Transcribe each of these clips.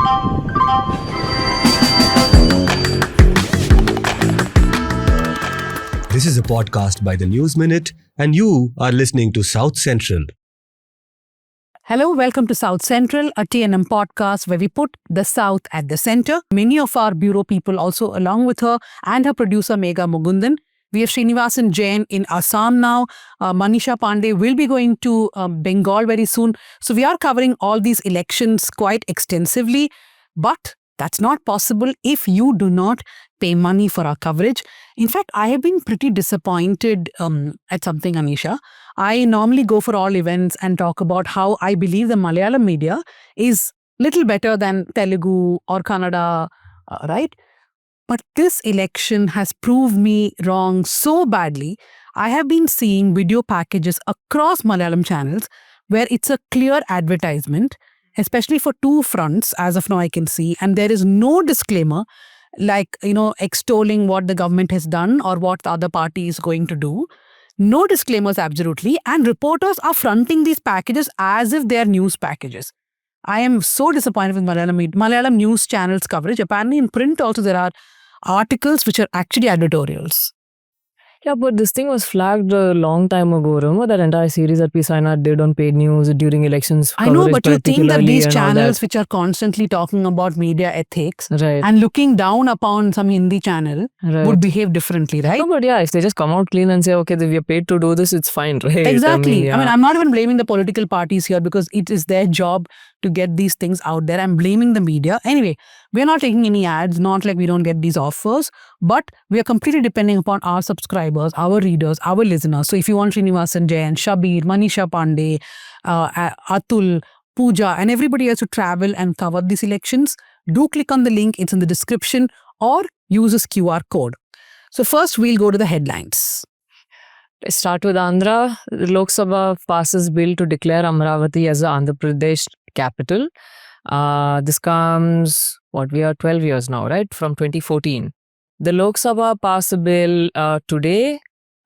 This is a podcast by the News Minute, and you are listening to South Central. Hello, welcome to South Central, a TNM podcast where we put the South at the center. Many of our bureau people also along with her and her producer Megha Mugundan. We have Srinivasan Jain in Assam now. Manisha Pandey will be going to Bengal very soon. So we are covering all these elections quite extensively. But that's not possible if you do not pay money for our coverage. In fact, I have been pretty disappointed at something, Anisha. I normally go for all events and talk about how I believe the Malayalam media is little better than Telugu or Kannada, right? But this election has proved me wrong so badly. I have been seeing video packages across Malayalam channels where it's a clear advertisement, especially for two fronts, as of now I can see, and there is no disclaimer like, extolling what the government has done or what the other party is going to do. No disclaimers, absolutely, and reporters are fronting these packages as if they are news packages. I am so disappointed with Malayalam news channels coverage. Apparently in print also there are articles which are actually editorials. Yeah, but this thing was flagged a long time ago. Remember that entire series that PSINA did on paid news during elections? I know, but you think that these channels which are constantly talking about media ethics and looking down upon some Hindi channel would behave differently, right? No, but yeah, if they just come out clean and say, okay, we are paid to do this, it's fine, right? Exactly. I mean, I'm not even blaming the political parties here because it is their job to get these things out there. I'm blaming the media. Anyway, we're not taking any ads, not like we don't get these offers, but we are completely depending upon our subscribers, our readers, our listeners. So if you want Srinivasan Jain, Shabir, Manisha Pandey, Atul, Pooja, and everybody else to travel and cover these elections, do click on the link. It's in the description or use this QR code. So first we'll go to the headlines. Let's start with Andhra. The Lok Sabha passes bill to declare Amravati as the Andhra Pradesh capital. This comes, we are 12 years now, right? From 2014. The Lok Sabha passed a bill today,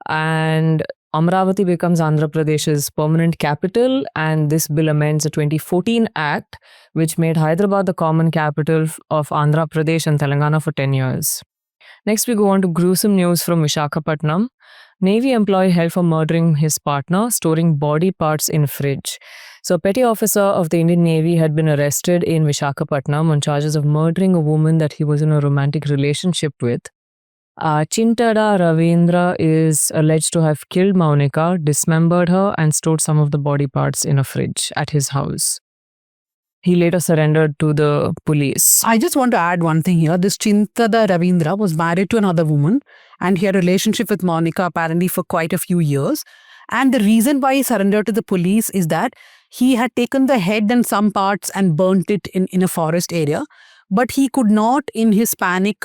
and Amravati becomes Andhra Pradesh's permanent capital, and this bill amends the 2014 Act, which made Hyderabad the common capital of Andhra Pradesh and Telangana for 10 years. Next, we go on to gruesome news from Visakhapatnam. Navy employee held for murdering his partner, storing body parts in fridge. So, a petty officer of the Indian Navy had been arrested in Visakhapatnam on charges of murdering a woman that he was in a romantic relationship with. Chintada Ravindra is alleged to have killed Maunika, dismembered her, and stored some of the body parts in a fridge at his house. He later surrendered to the police. I just want to add one thing here. This Chintada Ravindra was married to another woman and he had a relationship with Monica apparently for quite a few years. And the reason why he surrendered to the police is that he had taken the head and some parts and burnt it in a forest area. But he could not, in his panic,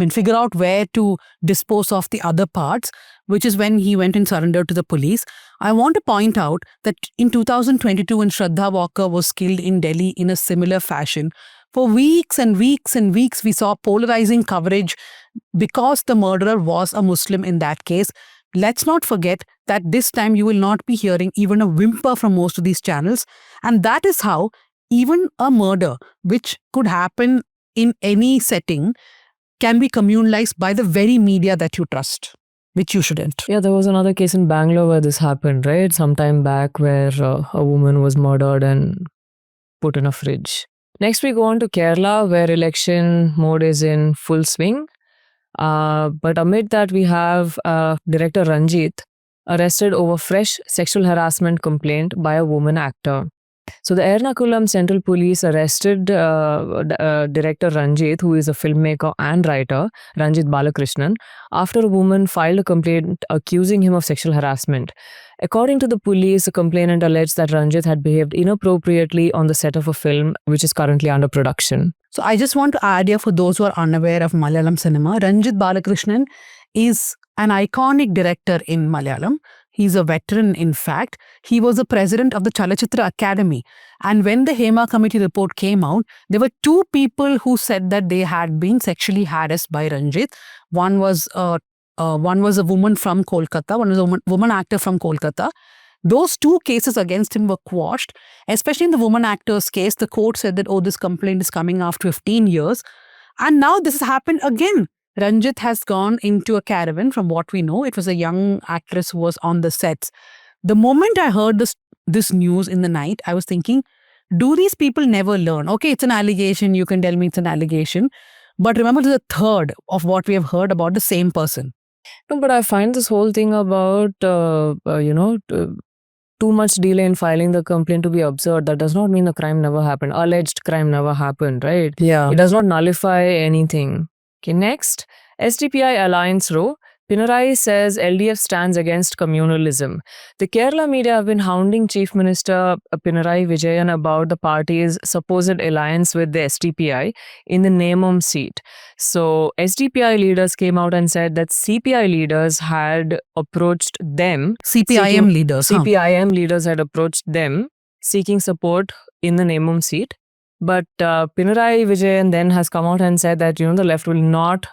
figure out where to dispose of the other parts, which is when he went and surrendered to the police. I want to point out that in 2022, when Shraddha Walker was killed in Delhi in a similar fashion, for weeks and weeks and weeks, we saw polarizing coverage because the murderer was a Muslim in that case. Let's not forget that this time you will not be hearing even a whimper from most of these channels. And that is how even a murder, which could happen in any setting, can be communalized by the very media that you trust, which you shouldn't. Yeah, there was another case in Bangalore where this happened, right? Some time back where a woman was murdered and put in a fridge. Next, we go on to Kerala, where election mode is in full swing. But amid that, we have director Ranjit arrested over fresh sexual harassment complaint by a woman actor. So the Ernakulam Central Police arrested director Ranjit, who is a filmmaker and writer, Ranjit Balakrishnan, after a woman filed a complaint accusing him of sexual harassment. According to the police, the complainant alleged that Ranjit had behaved inappropriately on the set of a film which is currently under production. So I just want to add here, for those who are unaware of Malayalam cinema, Ranjit Balakrishnan is an iconic director in Malayalam. He's a veteran, in fact. He was the president of the Chalachitra Academy. And when the Hema Committee report came out, there were two people who said that they had been sexually harassed by Ranjit. One was a woman from Kolkata, one was a woman actor from Kolkata. Those 2 cases against him were quashed, especially in the woman actor's case. The court said that, this complaint is coming after 15 years. And now this has happened again. Ranjit has gone into a caravan. From what we know, it was a young actress who was on the sets. The moment I heard this news in the night, I was thinking, do these people never learn? Okay, it's an allegation. You can tell me it's an allegation. But remember, there's a third of what we have heard about the same person. No, but I find this whole thing about, too much delay in filing the complaint to be absurd. That does not mean the crime never happened. Alleged crime never happened, right? Yeah. It does not nullify anything. Okay, next, SDPI Alliance Row. Pinarayi says LDF stands against communalism. The Kerala media have been hounding Chief Minister Pinarayi Vijayan about the party's supposed alliance with the SDPI in the Nemam seat. So SDPI leaders came out and said that CPI leaders had approached them. CPIM leaders. CPIM leaders had approached them seeking support in the Nemam seat. But Pinarayi Vijayan then has come out and said that, the left will not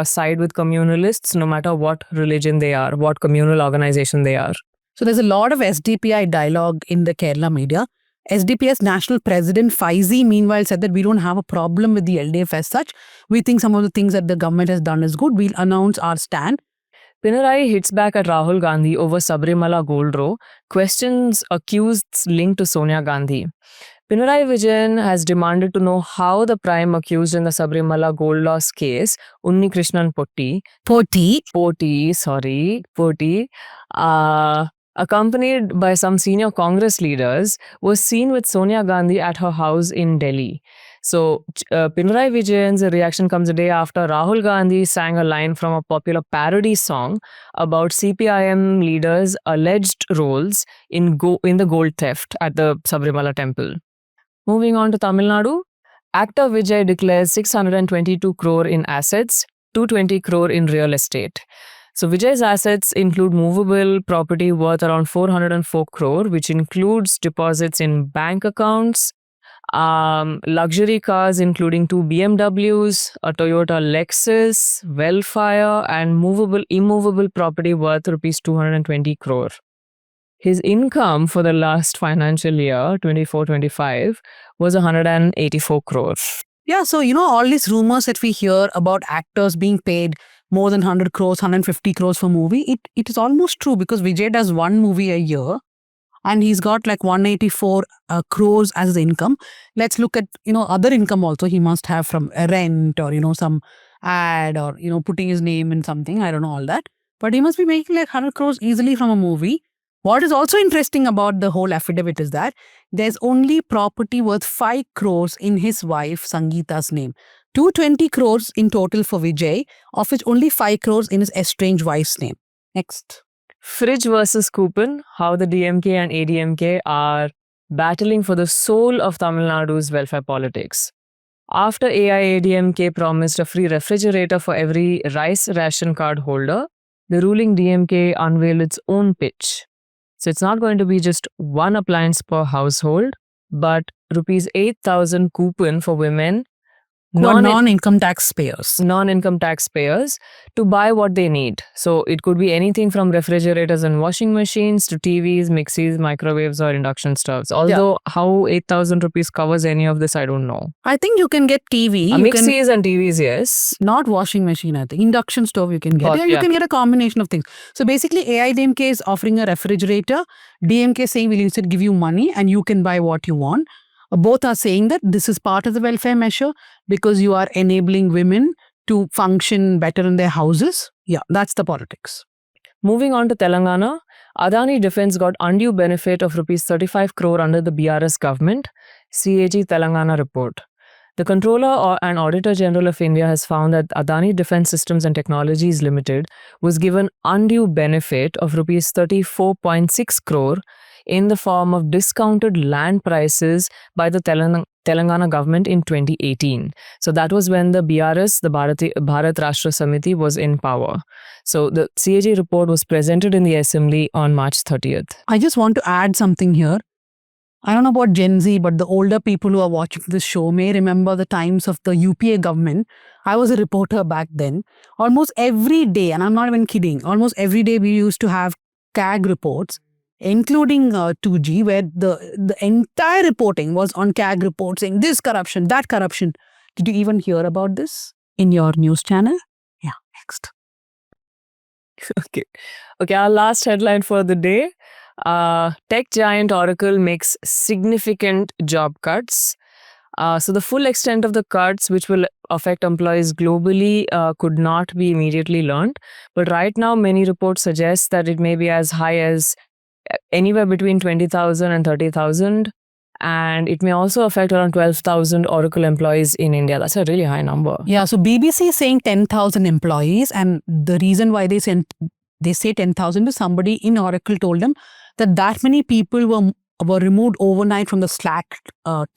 side with communalists no matter what religion they are, what communal organization they are. So there's a lot of SDPI dialogue in the Kerala media. SDPI's national president Faizi meanwhile said that we don't have a problem with the LDF as such. We think some of the things that the government has done is good. We'll announce our stand. Pinarayi hits back at Rahul Gandhi over Sabrimala gold row, questions accused linked to Sonia Gandhi. Pinarayi Vijayan has demanded to know how the prime accused in the Sabrimala gold loss case, Unnikrishnan Potti, accompanied by some senior Congress leaders, was seen with Sonia Gandhi at her house in Delhi. So, Pinarayi Vijayan's reaction comes a day after Rahul Gandhi sang a line from a popular parody song about CPIM leaders' alleged roles in the gold theft at the Sabrimala temple. Moving on to Tamil Nadu, actor Vijay declares 622 crore in assets, 220 crore in real estate. So Vijay's assets include movable property worth around 404 crore, which includes deposits in bank accounts, luxury cars including 2 BMWs, a Toyota Lexus, Wellfire, and immovable property worth rupees 220 crore. His income for the last financial year, 24-25, was 184 crores. Yeah, so all these rumors that we hear about actors being paid more than 100 crores, 150 crores for movie, it is almost true because Vijay does one movie a year and he's got like 184 crores as his income. Let's look at, other income also he must have from a rent or, some ad or, putting his name in something. I don't know all that. But he must be making like 100 crores easily from a movie. What is also interesting about the whole affidavit is that there's only property worth 5 crores in his wife Sangeeta's name. 220 crores in total for Vijay, of which only 5 crores in his estranged wife's name. Next. Fridge versus coupon, how the DMK and ADMK are battling for the soul of Tamil Nadu's welfare politics. After AIADMK promised a free refrigerator for every rice ration card holder, the ruling DMK unveiled its own pitch. So it's not going to be just one appliance per household, but rupees 8,000 coupon for women, non-income taxpayers to buy what they need. So it could be anything from refrigerators and washing machines to TVs, mixies, microwaves or induction stoves. Although how 8,000 rupees covers any of this, I don't know. I think you can get TV. Mixies and TVs, yes. Not washing machine, I think. Induction stove you can get. You can get a combination of things. So basically AIDMK is offering a refrigerator. DMK saying we'll instead give you money and you can buy what you want. Both are saying that this is part of the welfare measure because you are enabling women to function better in their houses. Yeah, that's the politics. Moving on to Telangana, Adani Defence got undue benefit of rupees 35 crore under the BRS government, CAG Telangana report. The Controller and Auditor General of India has found that Adani Defence Systems and Technologies Limited was given undue benefit of rupees 34.6 crore in the form of discounted land prices by the Telangana government in 2018. So that was when the BRS, the Bharat Rashtra Samiti, was in power. So the CAG report was presented in the assembly on March 30th. I just want to add something here. I don't know about Gen Z, but the older people who are watching this show may remember the times of the UPA government. I was a reporter back then. Almost every day, and I'm not even kidding, almost every day we used to have CAG reports. including 2G, where the entire reporting was on CAG report saying this corruption, that corruption. Did you even hear about this in your news channel? Yeah, next. Okay. Okay, our last headline for the day. Tech giant Oracle makes significant job cuts. So the full extent of the cuts, which will affect employees globally, could not be immediately learned. But right now, many reports suggest that it may be as high as anywhere between 20,000 and 30,000. And it may also affect around 12,000 Oracle employees in India. That's a really high number. Yeah, so BBC is saying 10,000 employees, and the reason why they say 10,000 is somebody in Oracle told them that many people were removed overnight from the Slack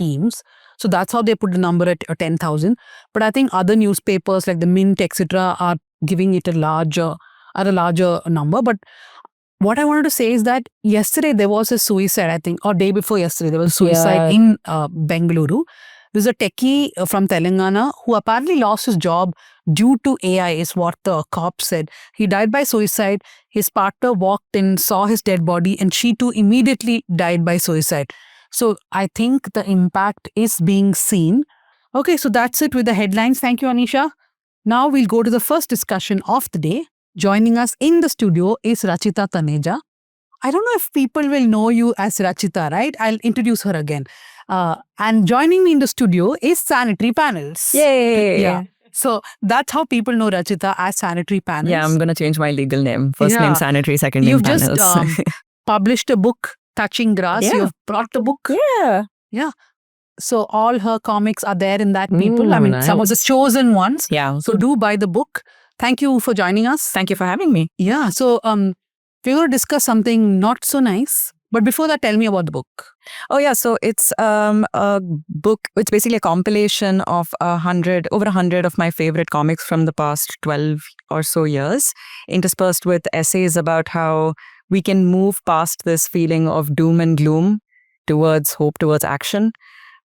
teams. So that's how they put the number at 10,000. But I think other newspapers like the Mint, etc., are giving it a larger number. But what I wanted to say is that yesterday there was a suicide, I think, or day before yesterday, there was a suicide in Bengaluru. There's a techie from Telangana who apparently lost his job due to AI, is what the cop said. He died by suicide. His partner walked in, saw his dead body, and she too immediately died by suicide. So I think the impact is being seen. Okay, so that's it with the headlines. Thank you, Anisha. Now we'll go to the first discussion of the day. Joining us in the studio is Rachita Taneja. I don't know if people will know you as Rachita, right? I'll introduce her again. And joining me in the studio is Sanitary Panels. Yay! Yeah. So that's how people know Rachita, as Sanitary Panels. Yeah, I'm going to change my legal name. First name Sanitary, second name You've Panels. just published a book, Touching Grass. Yeah. You've brought the book. Yeah. So all her comics are there in that, people. I mean, nice. some of the chosen ones. Yeah. So do buy the book. Thank you for joining us. Thank you for having me. Yeah. So we're going to discuss something not so nice. But before that, tell me about the book. Oh, yeah. So it's a book. It's basically a compilation of over 100 of my favorite comics from the past 12 or so years, interspersed with essays about how we can move past this feeling of doom and gloom towards hope, towards action.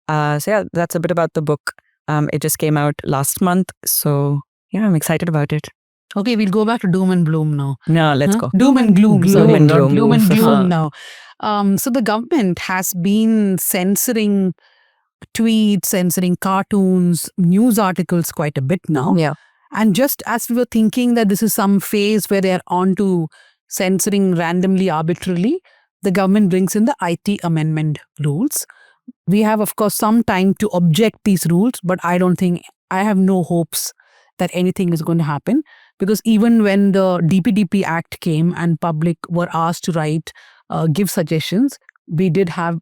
So yeah, that's a bit about the book. It just came out last month. So yeah, I'm excited about it. Okay, we'll go back to doom and gloom now. No, let's go. Doom and gloom. Gloom sorry, and not gloom. Gloom and Uh-huh. gloom now. So the government has been censoring tweets, censoring cartoons, news articles quite a bit now. Yeah. And just as we were thinking that this is some phase where they're on to censoring randomly, arbitrarily, the government brings in the IT amendment rules. We have, of course, some time to object these rules, but I have no hopes that anything is going to happen, because even when the DPDP Act came and public were asked to give suggestions, we did have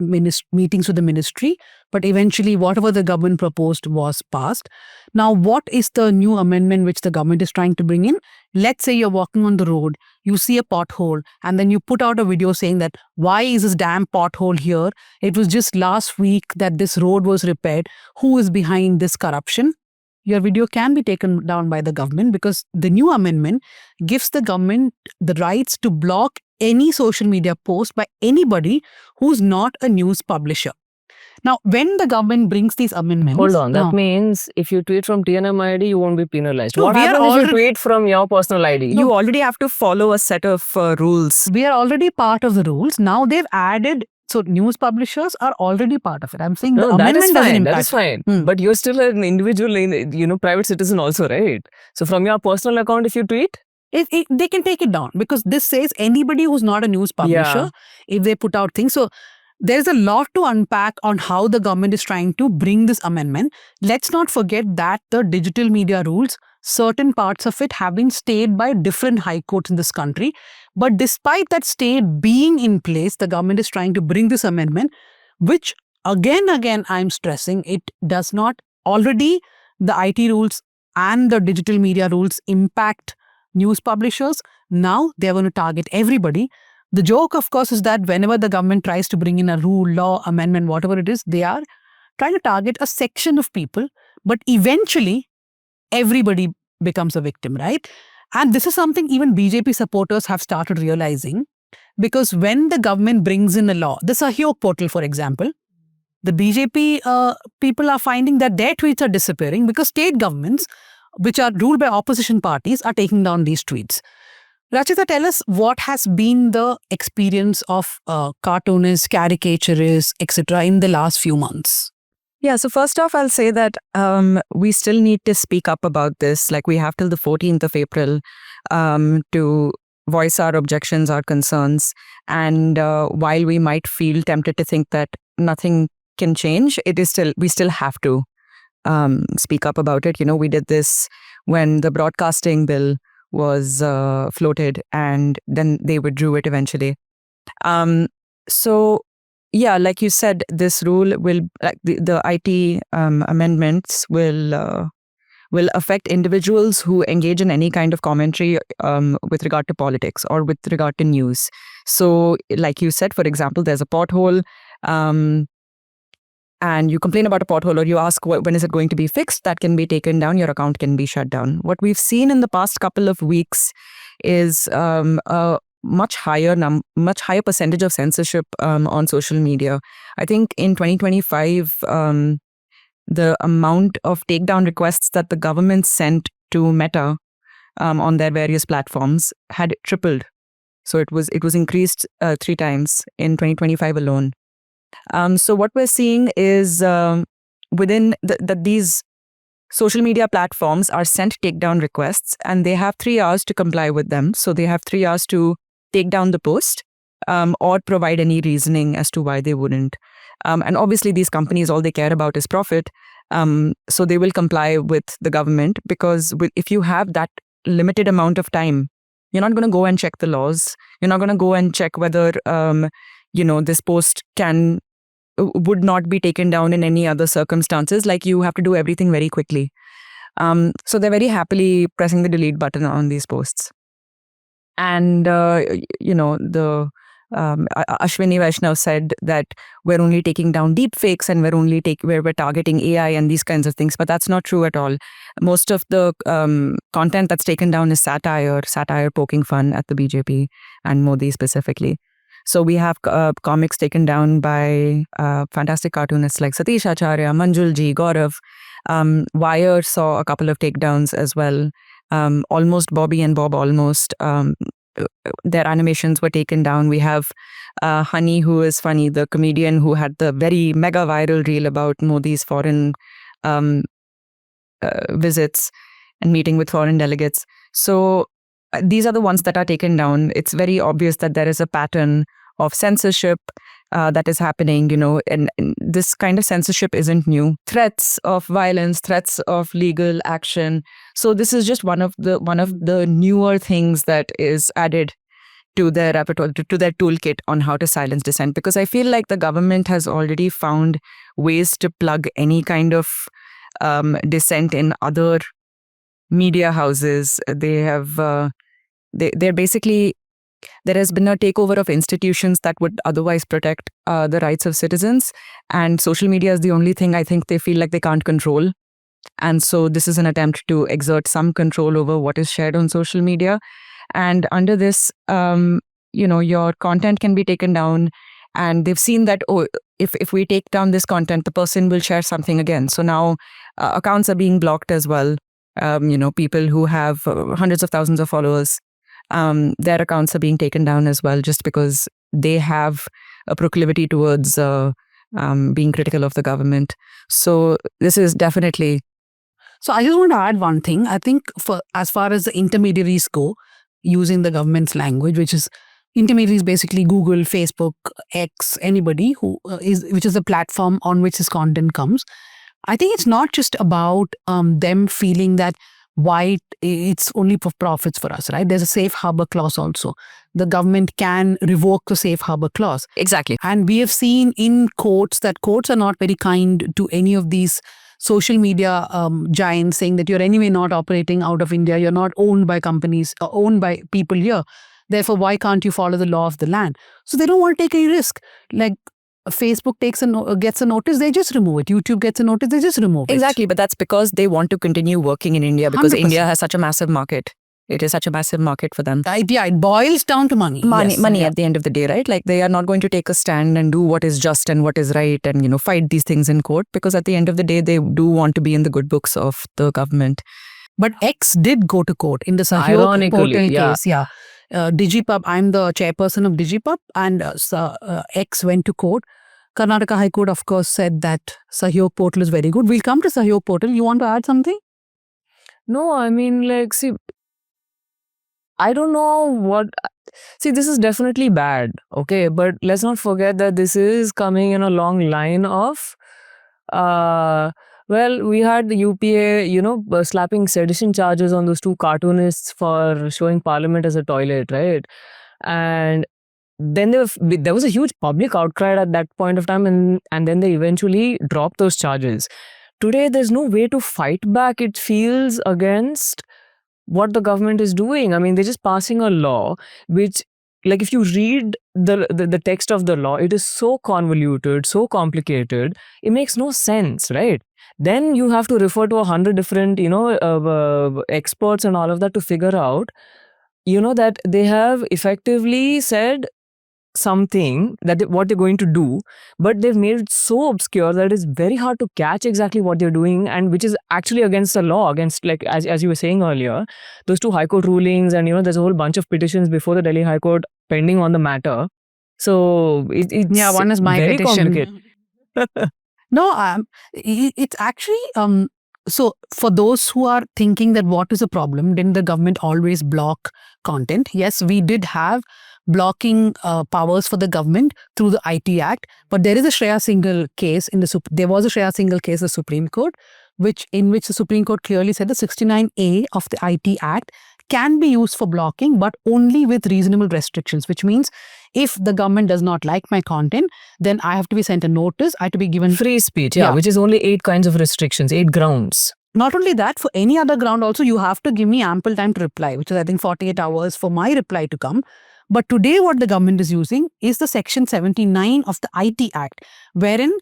meetings with the ministry, but eventually whatever the government proposed was passed. Now, what is the new amendment which the government is trying to bring in? Let's say you're walking on the road, you see a pothole, and then you put out a video saying that, why is this damn pothole here? It was just last week that this road was repaired. Who is behind this corruption? Your video can be taken down by the government, because the new amendment gives the government the rights to block any social media post by anybody who's not a news publisher. Now, when the government brings these amendments... Hold on. That means if you tweet from TNM ID, you won't be penalized. No, What we are happens if already- you tweet from your personal ID? You already have to follow a set of rules. we are already part of the rules. Now they've added... So news publishers are already part of it. I'm saying the No, that amendment is doesn't fine. impact. That is fine. Hmm. But you're still an individual, private citizen also, right? So from your personal account, if you tweet, They can take it down, because this says anybody who's not a news publisher, if they put out things. So there's a lot to unpack on how the government is trying to bring this amendment. Let's not forget that the digital media rules, certain parts of it have been stayed by different high courts in this country. But despite that stay being in place, the government is trying to bring this amendment, which again, I'm stressing, it does not already, the IT rules and the digital media rules impact news publishers. Now they're going to target everybody. The joke, of course, is that whenever the government tries to bring in a rule, law, amendment, whatever it is, they are trying to target a section of people, but eventually everybody becomes a victim, right? And this is something even BJP supporters have started realizing, because when the government brings in a law, the Sahyog portal, for example, the BJP people are finding that their tweets are disappearing because state governments, which are ruled by opposition parties, are taking down these tweets. Rachita, tell us what has been the experience of cartoonists, caricaturists, etc. in the last few months. Yeah, so first off, I'll say that we still need to speak up about this. Like, we have till the 14th of April to voice our objections, our concerns. And while we might feel tempted to think that nothing can change, we still have to speak up about it. We did this when the broadcasting bill was floated, and then they withdrew it eventually. So yeah, like you said, this rule will, like the IT amendments will affect individuals who engage in any kind of commentary with regard to politics or with regard to news. So like you said, for example, there's a pothole and you complain about a pothole, or you ask when is it going to be fixed, that can be taken down, your account can be shut down. What we've seen in the past couple of weeks is a much higher percentage of censorship on social media. I think in 2025, the amount of takedown requests that the government sent to Meta on their various platforms had tripled. So it was increased 3 times in 2025 alone. So what we're seeing is within these social media platforms are sent takedown requests, and they have 3 hours to comply with them. So they have 3 hours to take down the post or provide any reasoning as to why they wouldn't. And obviously these companies, all they care about is profit. So they will comply with the government, because if you have that limited amount of time, you're not going to go and check the laws. You're not going to go and check whether this post would not be taken down in any other circumstances. Like, you have to do everything very quickly. So they're very happily pressing the delete button on these posts. And the Ashwini Vaishnav said that we're only taking down deep fakes and we're targeting AI and these kinds of things, but that's not true at all. Most of the content that's taken down is satire poking fun at the BJP and Modi specifically. So we have comics taken down by fantastic cartoonists like Satish Acharya, Manjulji, Gaurav. Wire saw a couple of takedowns as well. Almost Bobby and Bob Almost. Their animations were taken down. We have Honey, who is funny, the comedian who had the very mega viral reel about Modi's foreign visits and meeting with foreign delegates. So these are the ones that are taken down. It's very obvious that there is a pattern of censorship that is happening, and this kind of censorship isn't new. Threats of violence, threats of legal action. So this is just one of the newer things that is added to their repertoire, to their toolkit on how to silence dissent. Because I feel like the government has already found ways to plug any kind of dissent in other media houses. They have they're basically, there has been a takeover of institutions that would otherwise protect the rights of citizens, and social media is the only thing I think they feel like they can't control. And so this is an attempt to exert some control over what is shared on social media. And under this, your content can be taken down, and they've seen that, if we take down this content, the person will share something again. So now accounts are being blocked as well. People who have hundreds of thousands of followers, their accounts are being taken down as well, just because they have a proclivity towards being critical of the government. So this is definitely... So I just want to add one thing. I think as far as the intermediaries go, using the government's language, which is intermediaries, basically Google, Facebook, X, anybody which is the platform on which this content comes. I think it's not just about them feeling that why it's only for profits for us, right? There's a safe harbor clause also. The government can revoke the safe harbor clause. Exactly. And we have seen in courts that courts are not very kind to any of these social media giants, saying that you're anyway not operating out of India, you're not owned by companies, owned by people here. Therefore, why can't you follow the law of the land? So they don't want to take any risk. Like, Facebook gets a notice, they just remove it. YouTube gets a notice, they just remove it. Exactly, but that's because they want to continue working in India, because 100%. India has such a massive market. It is such a massive market for them. It boils down to money. Money at the end of the day, right? Like, they are not going to take a stand and do what is just and what is right and, fight these things in court, because at the end of the day, they do want to be in the good books of the government. But X did go to court in the Sahyo portal case. Yeah. DigiPub, I'm the chairperson of DigiPub, and X went to court. Karnataka High Court, of course, said that Sahyog portal is very good. We'll come to Sahyog portal. You want to add something? No, I mean, like, see, I don't know what. See, this is definitely bad, okay? But let's not forget that this is coming in a long line of. Well, we had the UPA, slapping sedition charges on those two cartoonists for showing Parliament as a toilet, right? And then there was a huge public outcry at that point of time, and then they eventually dropped those charges. Today, there's no way to fight back, it feels, against what the government is doing. I mean, they're just passing a law which, like, if you read the text of the law, it is so convoluted, so complicated, it makes no sense, right? Then you have to refer to 100 different, experts and all of that to figure out, that they have effectively said something that what they're going to do, but they've made it so obscure that it's very hard to catch exactly what they're doing, and which is actually against the law, against, like, as you were saying earlier, those two High Court rulings, and there's a whole bunch of petitions before the Delhi High Court pending on the matter. So it's one is my very petition. complicated. No, it's actually so for those who are thinking that what is the problem, didn't the government always block content? Yes, we did have blocking powers for the government through the IT Act, but there is a Shreya Singhal case there was a Shreya Singhal case in the Supreme Court, in which the Supreme Court clearly said the 69A of the IT Act can be used for blocking, but only with reasonable restrictions, which means if the government does not like my content, then I have to be sent a notice, I have to be given free speech, which is only 8 kinds of restrictions, 8 grounds. Not only that, for any other ground also, you have to give me ample time to reply, which is, I think, 48 hours for my reply to come. But today what the government is using is the Section 79 of the IT Act, wherein,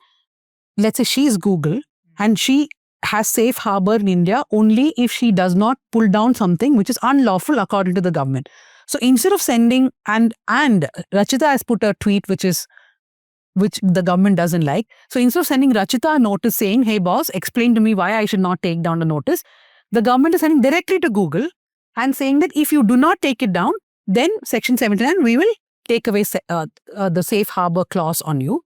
let's say she is Google and she has safe harbor in India only if she does not pull down something which is unlawful according to the government. So instead of sending, and Rachita has put a tweet which the government doesn't like. So instead of sending Rachita a notice saying, hey boss, explain to me why I should not take down the notice, the government is sending directly to Google and saying that if you do not take it down, then Section 79, we will take away the safe harbor clause on you.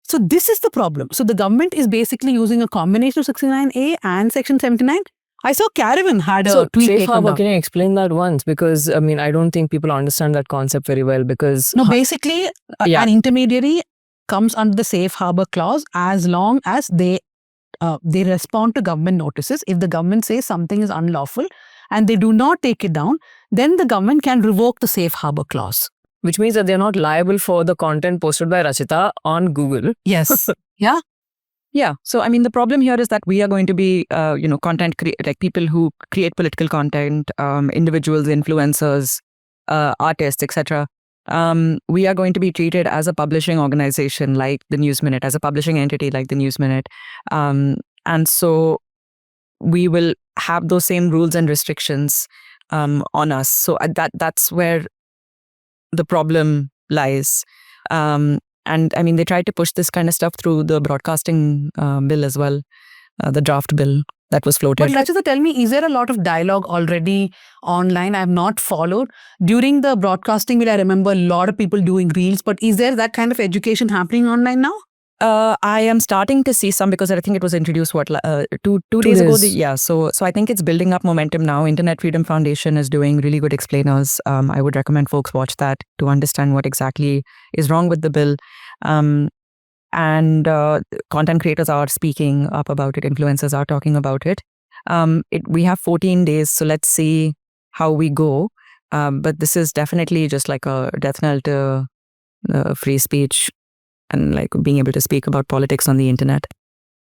So this is the problem. So the government is basically using a combination of 69A and Section 79. I saw Caravan had a tweet. Safe harbor, can you explain that once? Because, I mean, I don't think people understand that concept very well, because... No, basically, an intermediary comes under the safe harbor clause as long as they respond to government notices. If the government says something is unlawful and they do not take it down, then the government can revoke the safe harbor clause. Which means that they're not liable for the content posted by Rachita on Google. Yes. Yeah. Yeah. So, I mean, the problem here is that we are going to be, content like people who create political content, individuals, influencers, artists, etc. We are going to be treated as a publishing organization like the News Minute, as a publishing entity like the News Minute. And so we will have those same rules and restrictions on us. So that's where the problem lies. And I mean, they tried to push this kind of stuff through the broadcasting bill as well, the draft bill that was floated. But Rachita, tell me, is there a lot of dialogue already online? I have not followed. During the broadcasting bill, I remember a lot of people doing reels, but is there that kind of education happening online now? I am starting to see some, because I think it was introduced, two days ago? So I think it's building up momentum now. Internet Freedom Foundation is doing really good explainers. I would recommend folks watch that to understand what exactly is wrong with the bill. And content creators are speaking up about it. Influencers are talking about it. We have 14 days, so let's see how we go. But this is definitely just like a death knell to free speech and like being able to speak about politics on the internet.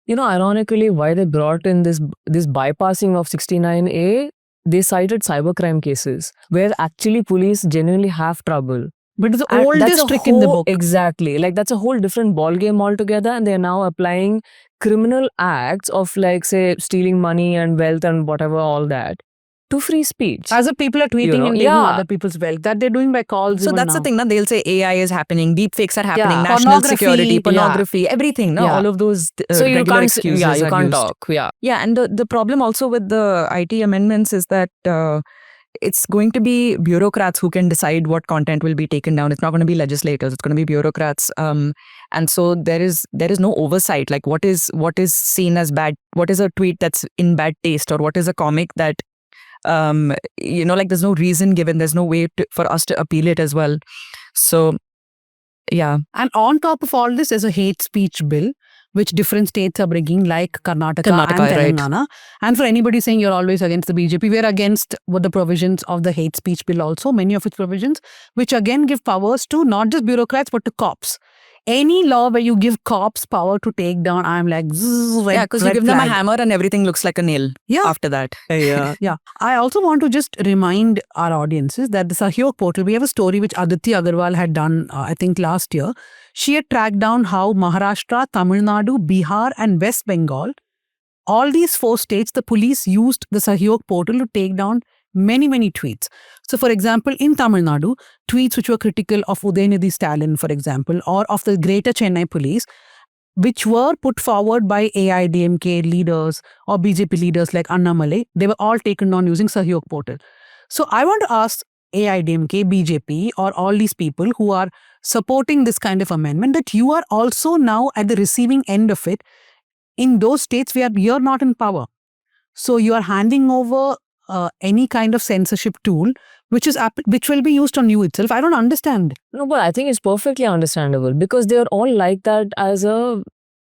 Ironically, why they brought in this bypassing of 69A, they cited cybercrime cases where actually police genuinely have trouble. But it's the oldest trick in the book. Exactly. Like, that's a whole different ballgame altogether, and they're now applying criminal acts of, like, say, stealing money and wealth and whatever, all that, to free speech. As if people are tweeting and taking other people's wealth. That they're doing by calls. So that's now. the thing, they'll say AI is happening, deep fakes are happening, national security, pornography, everything. All of those so you can't excuses you can't used. talk. And the problem also with the IT amendments is that it's going to be bureaucrats who can decide what content will be taken down. It's not going to be legislators. It's going to be bureaucrats. And so there is no oversight. Like what is seen as bad? What is a tweet that's in bad taste, or what is a comic that like there's no reason given. There's no way for us to appeal it as well. So yeah. And on top of all this, there's a hate speech bill, which different states are bringing, like Karnataka and right. Telangana. And for anybody saying you're always against the BJP, we're against what the provisions of the hate speech bill also, many of its provisions, which again give powers to not just bureaucrats, but to cops. Any law where you give cops power to take down, I'm like, yeah, because you give them a hammer and everything looks like a nail after that. Yeah. Yeah. I also want to just remind our audiences that the Sahyog portal, we have a story which Aditi Agarwal had done, I think last year. She had tracked down how Maharashtra, Tamil Nadu, Bihar and West Bengal, all these 4 states, the police used the Sahyog portal to take down many tweets. So, for example, in Tamil Nadu, tweets which were critical of Udayanidhi Stalin, for example, or of the Greater Chennai Police, which were put forward by AIDMK leaders or BJP leaders like Annamalai, they were all taken down using Sahyog portal. So, I want to ask AIDMK, BJP, or all these people who are supporting this kind of amendment, that you are also now at the receiving end of it. In those states where you're not in power. So, you are handing over any kind of censorship tool which will be used on you itself. I don't understand. No, but I think it's perfectly understandable because they are all like that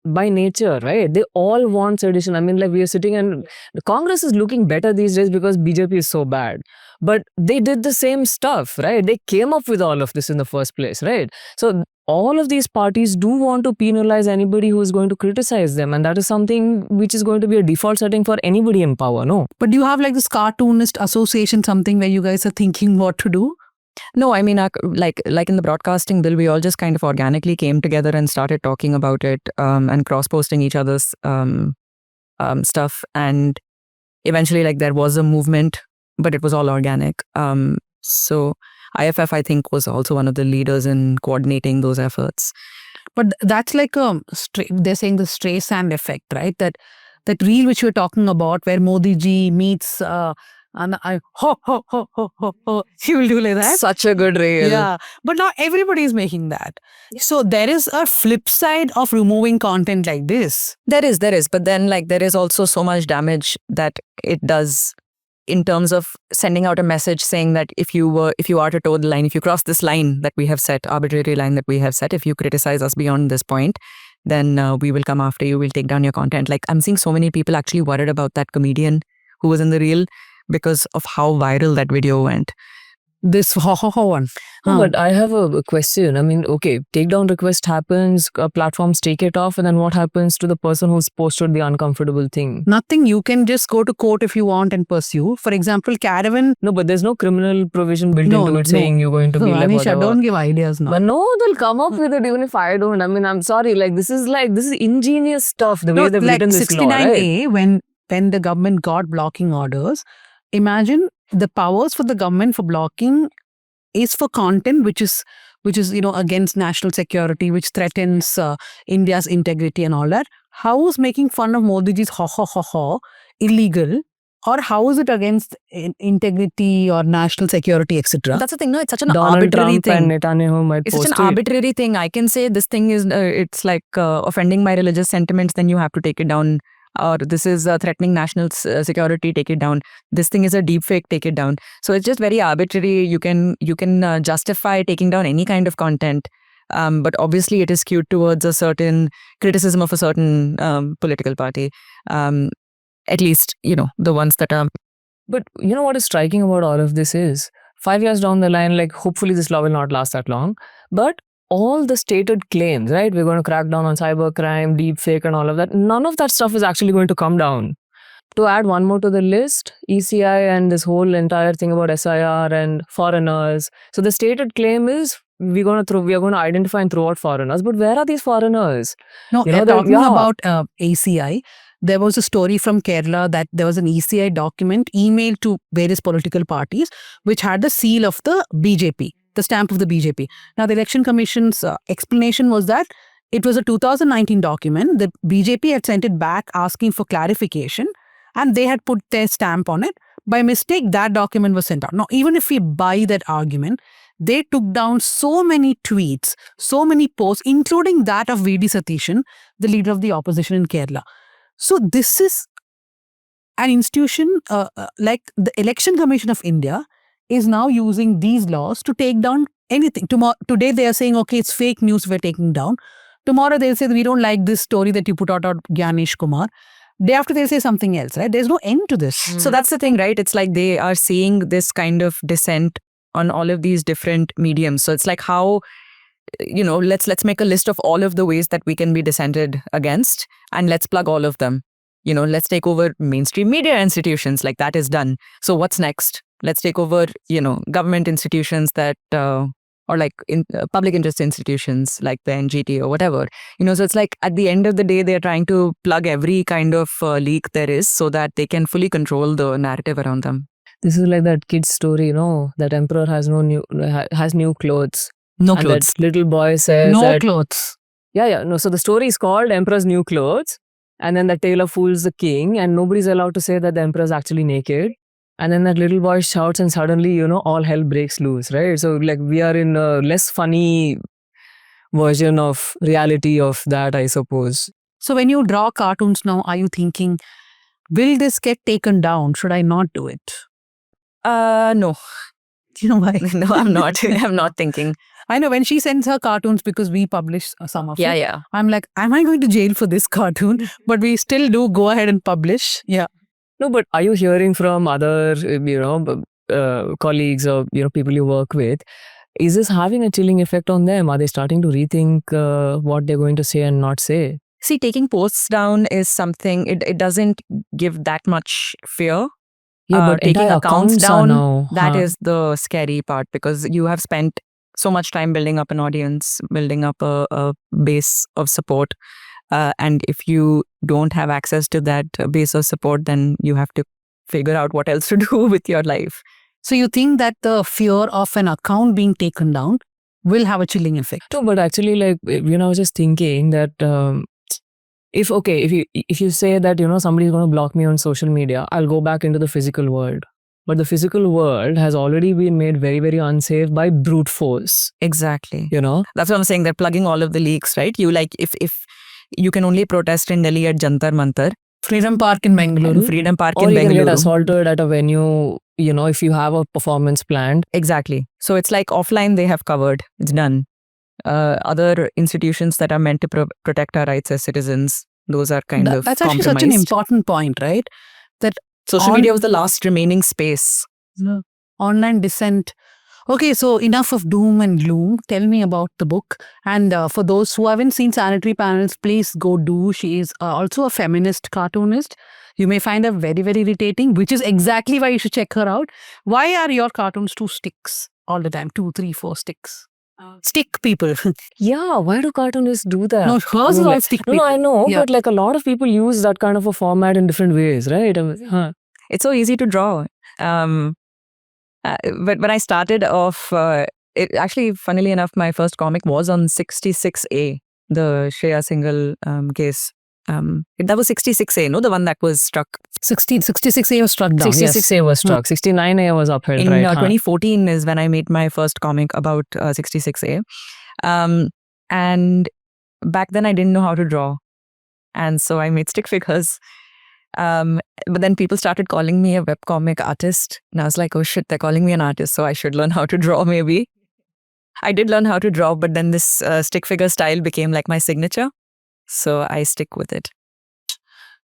by nature, right? They all want sedition. I mean, like we are sitting and the Congress is looking better these days because BJP is so bad. But they did the same stuff, right? They came up with all of this in the first place, right? So all of these parties do want to penalize anybody who is going to criticize them. And that is something which is going to be a default setting for anybody in power, no? But do you have like this cartoonist association, something where you guys are thinking what to do? No, I mean, like in the broadcasting bill, we all just kind of organically came together and started talking about it and cross-posting each other's stuff. And eventually, like, there was a movement, but it was all organic. So IFF, I think, was also one of the leaders in coordinating those efforts. But that's like they're saying the stray sand effect, right? That reel which we're talking about, where Modi ji meets and I he will do like that. Such a good reel. Yeah, but now everybody is making that. So there is a flip side of removing content like this. There is, but then like there is also so much damage that it does in terms of sending out a message saying that if you are to toe the line, if you cross this line that we have set, arbitrary line that we have set, if you criticize us beyond this point, then we will come after you, we'll take down your content. Like I'm seeing so many people actually worried about that comedian who was in the reel because of how viral that video went. This one. No, but I have a question. I mean, okay, takedown request happens, platforms take it off, and then what happens to the person who's posted the uncomfortable thing? Nothing. You can just go to court if you want and pursue. For example, Caravan. No, but there's no criminal provision built into it saying you're going to be like Anisha, whatever. don't give ideas now. But no, they'll come up with it even if I don't. I mean, I'm sorry. Like this is ingenious stuff. The way they've written this law, right? 69A, when the government got blocking orders, imagine the powers for the government for blocking is for content which is against national security, which threatens India's integrity and all that. How is making fun of Modi ji's illegal, or how is it against integrity or national security, etc.? That's the thing. No, it's such an Donald arbitrary Trump thing. And Netanyahu might It's post such an arbitrary thing. I can say this thing is it's like offending my religious sentiments, then you have to take it down. Or this is threatening national security, take it down. This thing is a deep fake, take it down. So it's just very arbitrary. You can justify taking down any kind of content, but obviously it is skewed towards a certain criticism of a certain political party. At least, the ones that are... But you know what is striking about all of this is 5 years down the line, like hopefully this law will not last that long, but all the stated claims, right? We're going to crack down on cybercrime, deepfake and all of that. None of that stuff is actually going to come down. To add one more to the list, ECI and this whole entire thing about SIR and foreigners. So the stated claim is we are going to identify and throw out foreigners. But where are these foreigners? No, talking about ACI, there was a story from Kerala that there was an ECI document emailed to various political parties which had the seal of the BJP. The stamp of the BJP. Now, the Election Commission's explanation was that it was a 2019 document. The BJP had sent it back asking for clarification and they had put their stamp on it. by mistake, that document was sent out. Now, even if we buy that argument, they took down so many tweets, so many posts, including that of V.D. Satishan, the leader of the opposition in Kerala. So this is an institution like the Election Commission of India is now using these laws to take down anything. Today they are saying, okay, it's fake news we're taking down. Tomorrow they'll say, we don't like this story that you put out of Gyanesh Kumar. Day after they'll say something else, right? There's no end to this. So that's the thing, right? It's like they are seeing this kind of dissent on all of these different mediums. So it's like how, let's make a list of all of the ways that we can be dissented against and let's plug all of them. Let's take over mainstream media institutions, like that is done. So what's next? Let's take over, government institutions that, or like public interest institutions like the NGT or whatever. So it's like at the end of the day, they're trying to plug every kind of leak there is so that they can fully control the narrative around them. This is like that kid's story, that emperor has new clothes. No And clothes. that little boy says No that, clothes. No. So the story is called Emperor's New Clothes. And then the tailor fools the king and nobody's allowed to say that the emperor is actually naked. And then that little boy shouts and suddenly, all hell breaks loose, right? So like we are in a less funny version of reality of that, I suppose. So when you draw cartoons now, are you thinking, will this get taken down? Should I not do it? No. Do you know why? No, I'm not. I'm not thinking. I know when she sends her cartoons, because we publish some of it. Yeah. I'm like, am I going to jail for this cartoon? But we still do go ahead and publish. Yeah. No, but are you hearing from other, colleagues or, people you work with? Is this having a chilling effect on them? Are they starting to rethink what they're going to say and not say? See, taking posts down is something, it doesn't give that much fear. Yeah, but taking entire accounts accounts are down, now, that is the scary part because you have spent so much time building up an audience, building up a base of support. And if you don't have access to that base of support, then you have to figure out what else to do with your life. So you think that the fear of an account being taken down will have a chilling effect? No, but actually, like, I was just thinking that if you say that, somebody's going to block me on social media, I'll go back into the physical world. But the physical world has already been made very, very unsafe by brute force. Exactly. That's what I'm saying. They're plugging all of the leaks, right? You like, if you can only protest in Delhi at Jantar Mantar. Freedom Park in Bengaluru. Freedom Park or in you Bengaluru. can get assaulted at a venue, if you have a performance planned. Exactly. So it's like offline they have covered. It's done. Other institutions that are meant to protect our rights as citizens, those are kind of That's actually compromised. such an important point, right? That social media was the last remaining space. Online dissent. Okay, so enough of doom and gloom. Tell me about the book. And for those who haven't seen Sanitary Panels, please go do. She is also a feminist cartoonist. You may find her very, very irritating, which is exactly why you should check her out. Why are your cartoons 2 sticks all the time? 2, 3, 4 sticks. Stick people. Yeah, why do cartoonists do that? No, hers is all stick people. No, I know, Yeah. but like a lot of people use that kind of a format in different ways, right? It's so easy to draw. But when I started off, it actually, funnily enough, my first comic was on 66A, the Shreya Singhal case. That was 66A, no? The one that was struck. 66A was struck down. 66A was struck, 69A was upheld, In right? 2014 is when I made my first comic about 66A. And back then I didn't know how to draw. And so I made stick figures. But then people started calling me a webcomic artist. And I was like, oh shit, they're calling me an artist, so I should learn how to draw maybe. I did learn how to draw, but then this stick figure style became like my signature. So I stick with it.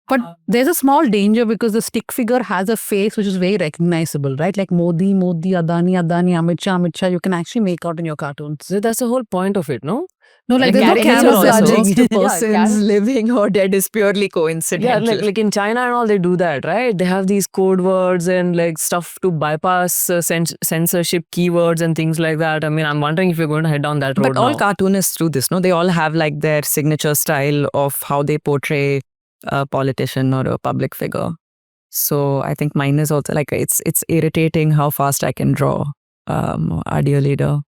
But there's a small danger because the stick figure has a face which is very recognizable, right? Like Modi, Adani, Amit Shah, you can actually make out in your cartoons. So that's the whole point of it, no? No, like Like there's no caricatures also. camouflaging. The Yeah, person's living or dead is purely coincidental. Yeah, like in China and all, they do that, right? They have these code words and like stuff to bypass censorship keywords and things like that. I mean, I'm wondering if you're going to head down that road But all now. cartoonists do this, no? They all have like their signature style of how they portray a politician or a public figure. So I think mine is also like, it's irritating how fast I can draw our dear leader.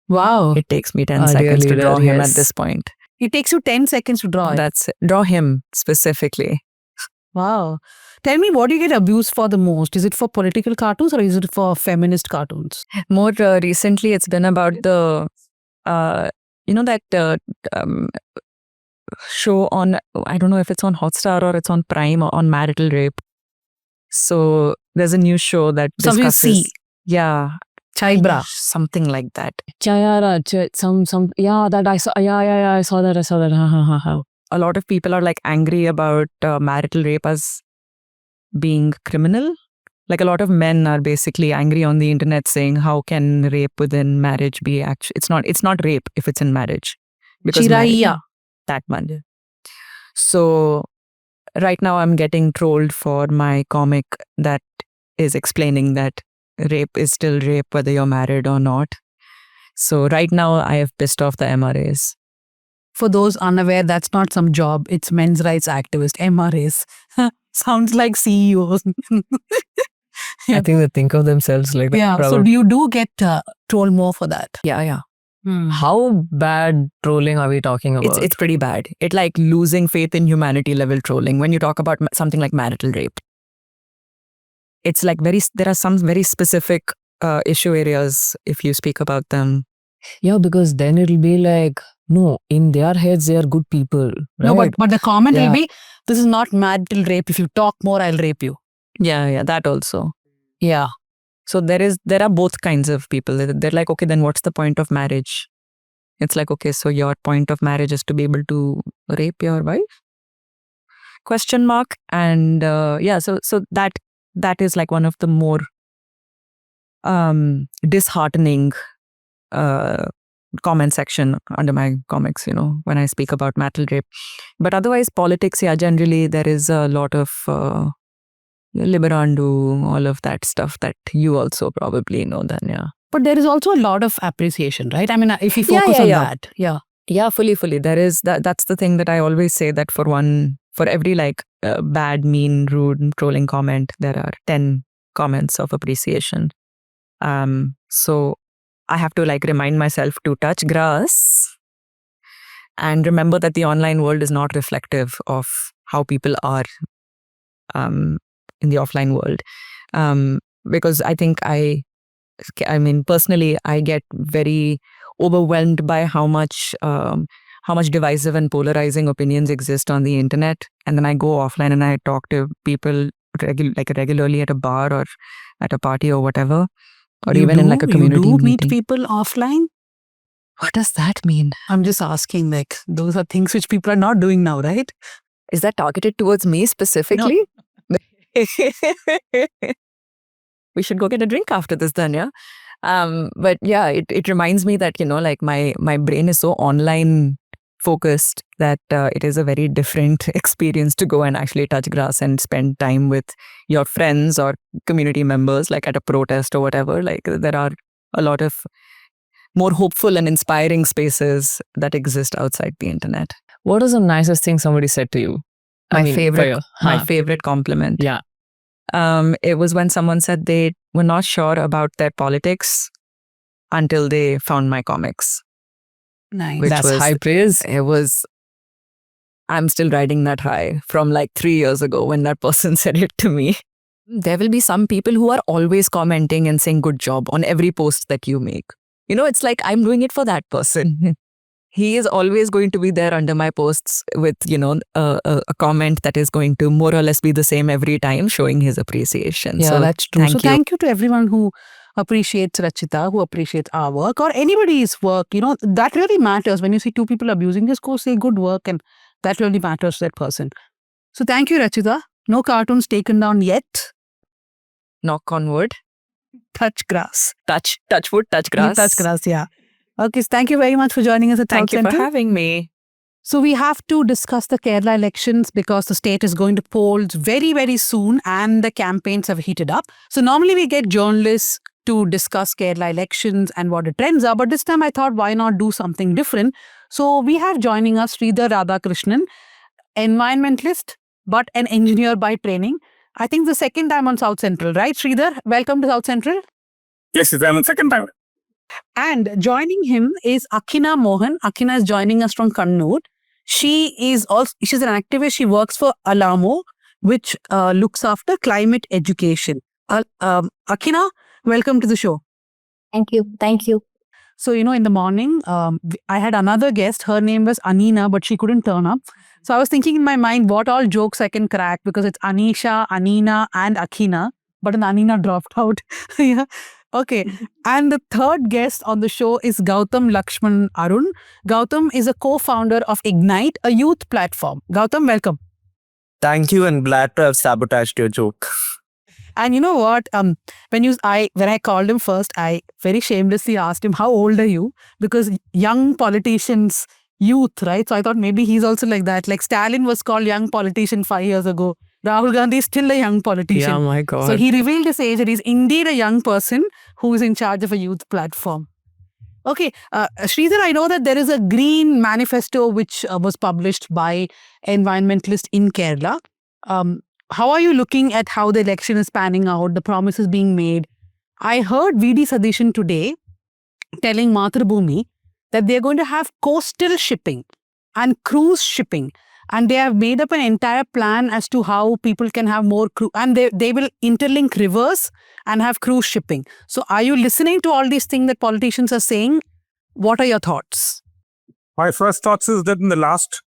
Wow. It takes me 10 Our dear seconds to leader, draw him at yes. this point. It takes you 10 seconds to draw it. That's it. Draw him specifically. Wow. Tell me, what do you get abused for the most? Is it for political cartoons or is it for feminist cartoons? More recently, it's been about the, that um, show on, I don't know if it's on Hotstar or it's on Prime or on marital rape. So there's a new show that Something discusses. C. Yeah. Chaibra. Something like that. Chayara, yeah, that I saw. Yeah, I saw that. Ha, ha, ha, ha. A lot of people are like angry about marital rape as being criminal. Like a lot of men are basically angry on the internet saying, how can rape within marriage be actually, it's not rape if it's in marriage. Because Chiraiya. that one. So right now I'm getting trolled for my comic that is explaining that rape is still rape whether you're married or not. So right now I have pissed off the MRAs. For those unaware, that's not some job. It's men's rights activist, MRAs. Sounds like CEOs. I think they think of themselves like that. Yeah. So Proud. you do get trolled more for that. Yeah. How bad trolling are we talking about? It's pretty bad. It's like losing faith in humanity level trolling when you talk about something like marital rape. It's like there are some very specific issue areas if you speak about them. Yeah, because then it'll be like, no, in their heads they are good people. Right? No, but the comment Yeah. will be, this is not marital rape. If you talk more, I'll rape you. Yeah, that also. Yeah. So there are both kinds of people. They're like, okay, then what's the point of marriage? It's like, okay, so your point of marriage is to be able to rape your wife? Question mark. And so that is like one of the more disheartening comment section under my comics, when I speak about marital rape. But otherwise, politics, generally there is a lot of liberandu, all of that stuff that you also probably know, Dhanya. But there is also a lot of appreciation, right? I mean, if you focus on that. Yeah. Yeah, fully. There is that's the thing that I always say, that for every like bad, mean, rude, trolling comment, there are 10 comments of appreciation. So I have to like remind myself to touch grass and remember that the online world is not reflective of how people are in the offline world. Because I think I mean, personally, I get very overwhelmed by how much divisive and polarizing opinions exist on the internet. And then I go offline and I talk to people regularly at a bar or at a party or whatever, or even in like a community You do meet meeting. people offline? What does that mean? I'm just asking, like, those are things which people are not doing now, right? Is that targeted towards me specifically? We should go get a drink after this, Dhanya. But yeah, it reminds me that, like my brain is so online focused that it is a very different experience to go and actually touch grass and spend time with your friends or community members, like at a protest or whatever. Like there are a lot of more hopeful and inspiring spaces that exist outside the internet. What is the nicest thing somebody said to you? My favorite compliment. Yeah. It was when someone said they were not sure about their politics until they found my comics. Nice. That's high praise. I'm still riding that high from like 3 years ago when that person said it to me. There will be some people who are always commenting and saying good job on every post that you make. It's like I'm doing it for that person. He is always going to be there under my posts with, a comment that is going to more or less be the same every time, showing his appreciation. Yeah, so that's true. Thank you to everyone who appreciates Rachita, who appreciates our work or anybody's work. That really matters. When you see two people abusing, just go say good work, and that really matters to that person. So thank you, Rachita. No cartoons taken down yet. Knock on wood. Touch grass. Touch wood, touch grass. Touch grass, yeah. Okay, so thank you very much for joining us at South Thank you Central. for having me. So we have to discuss the Kerala elections because the state is going to polls very, very soon and the campaigns have heated up. So normally we get journalists to discuss Kerala elections and what the trends are. But this time I thought, why not do something different? So we have joining us Sridhar Radhakrishnan, environmentalist, but an engineer by training. I think the second time on South Central, right, Sridhar? Welcome to South Central. Yes, I'm the second time. And joining him is Akina Mohan. Akina is joining us from Kannur. She's an activist. She works for Alamo, which looks after climate education. Akina, welcome to the show. Thank you. Thank you. So, in the morning, I had another guest. Her name was Anina, but she couldn't turn up. So I was thinking in my mind what all jokes I can crack, because it's Anisha, Anina, and Akina. But an Anina dropped out. Yeah. Okay. And the third guest on the show is Gautam Lakshman Arun. Gautam is a co-founder of Ignite, a youth platform. Gautam, welcome. Thank you, and glad to have sabotaged your joke. And you know what? When I called him first, I very shamelessly asked him, "How old are you?" Because young politicians, youth, right? So I thought maybe he's also like that. Like Stalin was called young politician 5 years ago. Rahul Gandhi is still a young politician. Yeah, my God. So he revealed his age, and he's indeed a young person who is in charge of a youth platform. Okay, Sridhar, I know that there is a green manifesto which was published by Environmentalist in Kerala. How are you looking at how the election is panning out, the promises being made? I heard VD Sadishan today telling Mathrubhumi that they're going to have coastal shipping and cruise shipping. And they have made up an entire plan as to how people can have more cruise. And they will interlink rivers and have cruise shipping. So are you listening to all these things that politicians are saying? What are your thoughts? My first thoughts is that in the last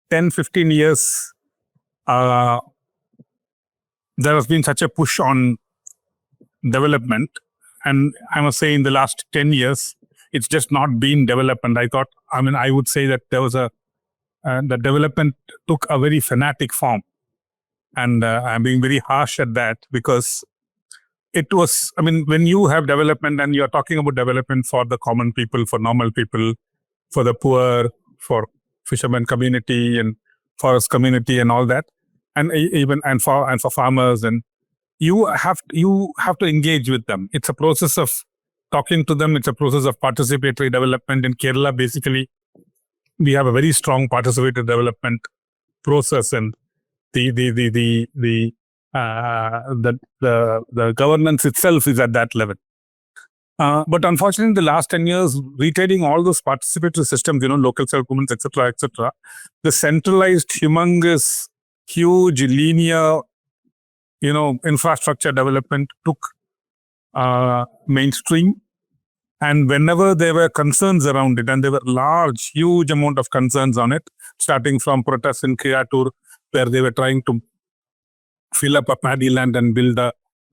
10, 15 years, there has been such a push on development. And I must say in the last 10 years, it's just not been development. I would say that there was the development took a very fanatic form. And I'm being very harsh at that, because it was, when you have development and you're talking about development for the common people, for normal people, for the poor, for fishermen community and forest community and all that, and for farmers, and you have to engage with them. It's a process of talking to them. It's a process of participatory development. In Kerala, basically, we have a very strong participatory development process, and the governance itself is at that level. But unfortunately, in the last 10 years, retaining all those participatory systems, local self-governments, etc., the centralized, humongous, huge, linear, infrastructure development took mainstream. And whenever there were concerns around it, and there were huge amount of concerns on it, starting from protests in Kriyatur, where they were trying to fill up a paddy land and build a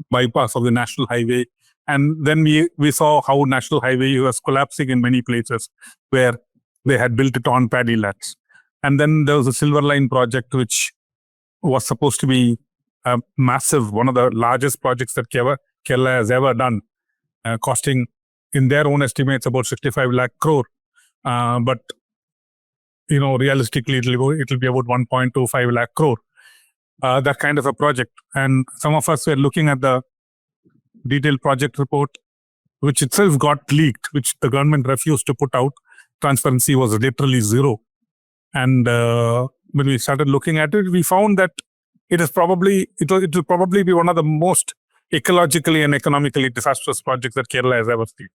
bypass of the national highway. And then we saw how national highway was collapsing in many places where they had built it on paddy lands. And then there was a Silver Line project, which was supposed to be a massive, one of the largest projects that Kerala has ever done, costing, in their own estimates, about 65 lakh crore. But, realistically, it will be about 1.25 lakh crore. That kind of a project. And some of us were looking at the detailed project report, which itself got leaked, which the government refused to put out. Transparency was literally zero. And when we started looking at it, we found that it will probably be one of the most ecologically and economically disastrous projects that Kerala has ever seen.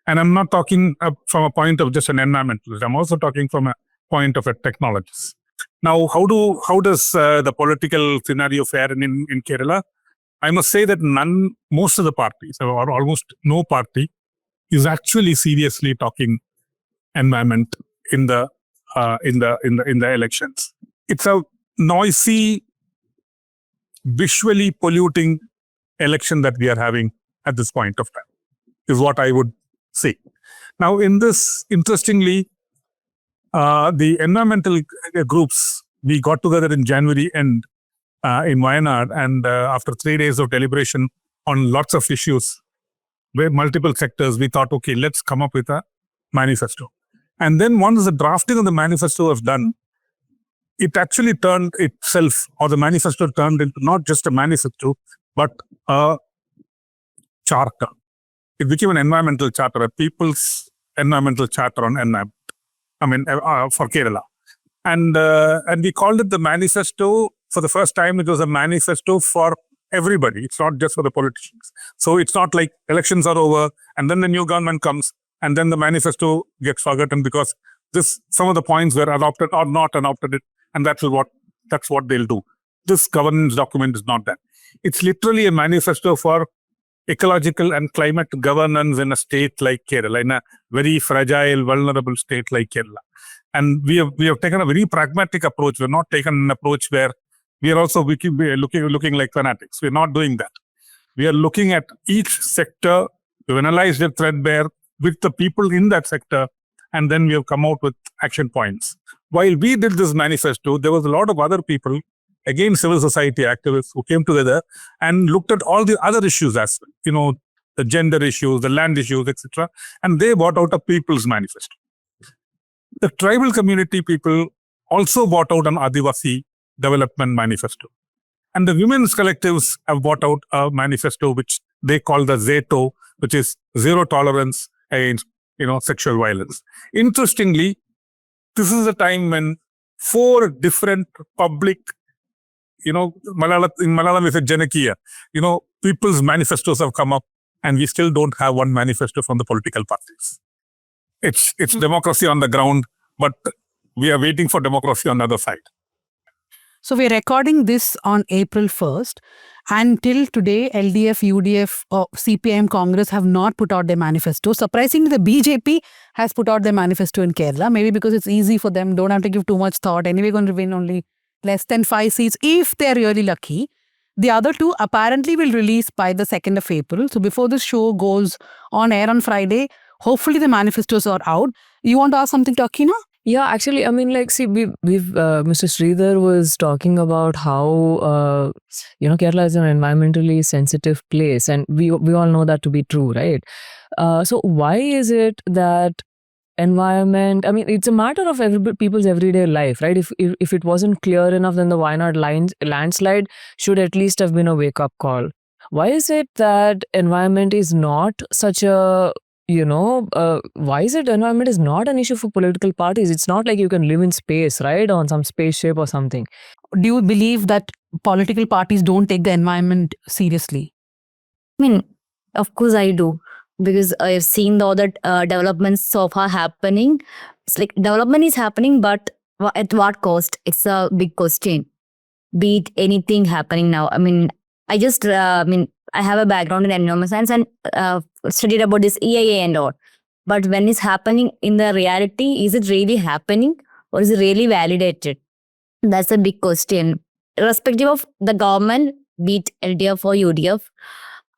And I'm not talking from a point of just an environmentalist. I'm also talking from a point of a technologist. Now, how does the political scenario fare in Kerala? I must say that most of the parties, or almost no party, is actually seriously talking environment in the elections. It's a noisy, visually polluting election that we are having at this point of time, is what I would say. Now, in this, interestingly, the environmental groups, we got together in January end in Wayanad, and after 3 days of deliberation on lots of issues, where multiple sectors, we thought, okay, let's come up with a manifesto. And then once the drafting of the manifesto was done, it actually turned itself, or the manifesto turned into not just a manifesto, but a charter. It became an environmental charter, a people's environmental charter on environment. For Kerala. And we called it the manifesto. For the first time, it was a manifesto for everybody. It's not just for the politicians. So it's not like elections are over and then the new government comes and then the manifesto gets forgotten because some of the points were adopted or not adopted it, and that's what they'll do. this governance document is not that. It's literally a manifesto for ecological and climate governance in a state like Kerala, in a very fragile, vulnerable state like Kerala. And we have taken a very pragmatic approach. We're not taken an approach where we are also looking like fanatics. We're not doing that. We are looking at each sector. We've analyzed it threadbare with the people in that sector, and then we have come out with action points. While we did this manifesto, there was a lot of other people, again, civil society activists, who came together and looked at all the other issues as well, you know, the gender issues, the land issues, etc. And they brought out a people's manifesto. The tribal community people also brought out an Adivasi development manifesto. And the women's collectives have brought out a manifesto which they call the ZETO, which is zero tolerance against, sexual violence. Interestingly, this is a time when 4 different public, in Malayalam we say Janakiya, people's manifestos have come up, and we still don't have one manifesto from the political parties. It's democracy on the ground, but we are waiting for democracy on the other side. So we're recording this on April 1st. And till today, LDF, UDF, CPIM, Congress have not put out their manifesto. Surprisingly, the BJP has put out their manifesto in Kerala. Maybe because it's easy for them, don't have to give too much thought. Anyway, going to win only less than 5 seats if they're really lucky. The other 2 apparently will release by the 2nd of April. So before this show goes on air on Friday, hopefully the manifestos are out. You want to ask something to Akina? Yeah, actually, I mean, like, see, we've Mr. Sridhar was talking about how, Kerala is an environmentally sensitive place, and we all know that to be true, right? So why is it that environment, I mean, it's a matter of people's everyday life, right? If it wasn't clear enough, then the Wayanad landslide should at least have been a wake-up call. Why is it that environment is not such a why is it environment is not an issue for political parties? It's not like you can live in space, right? On some spaceship or something. Do you believe that political parties don't take the environment seriously? I mean, of course I do. Because I've seen the other developments so far happening. It's like development is happening, but at what cost? It's a big question. Be it anything happening now. I mean, I have a background in environmental science and studied about this EIA and all. But when it's happening in the reality, is it really happening or is it really validated? That's a big question. Irrespective of the government, be it LDF or UDF,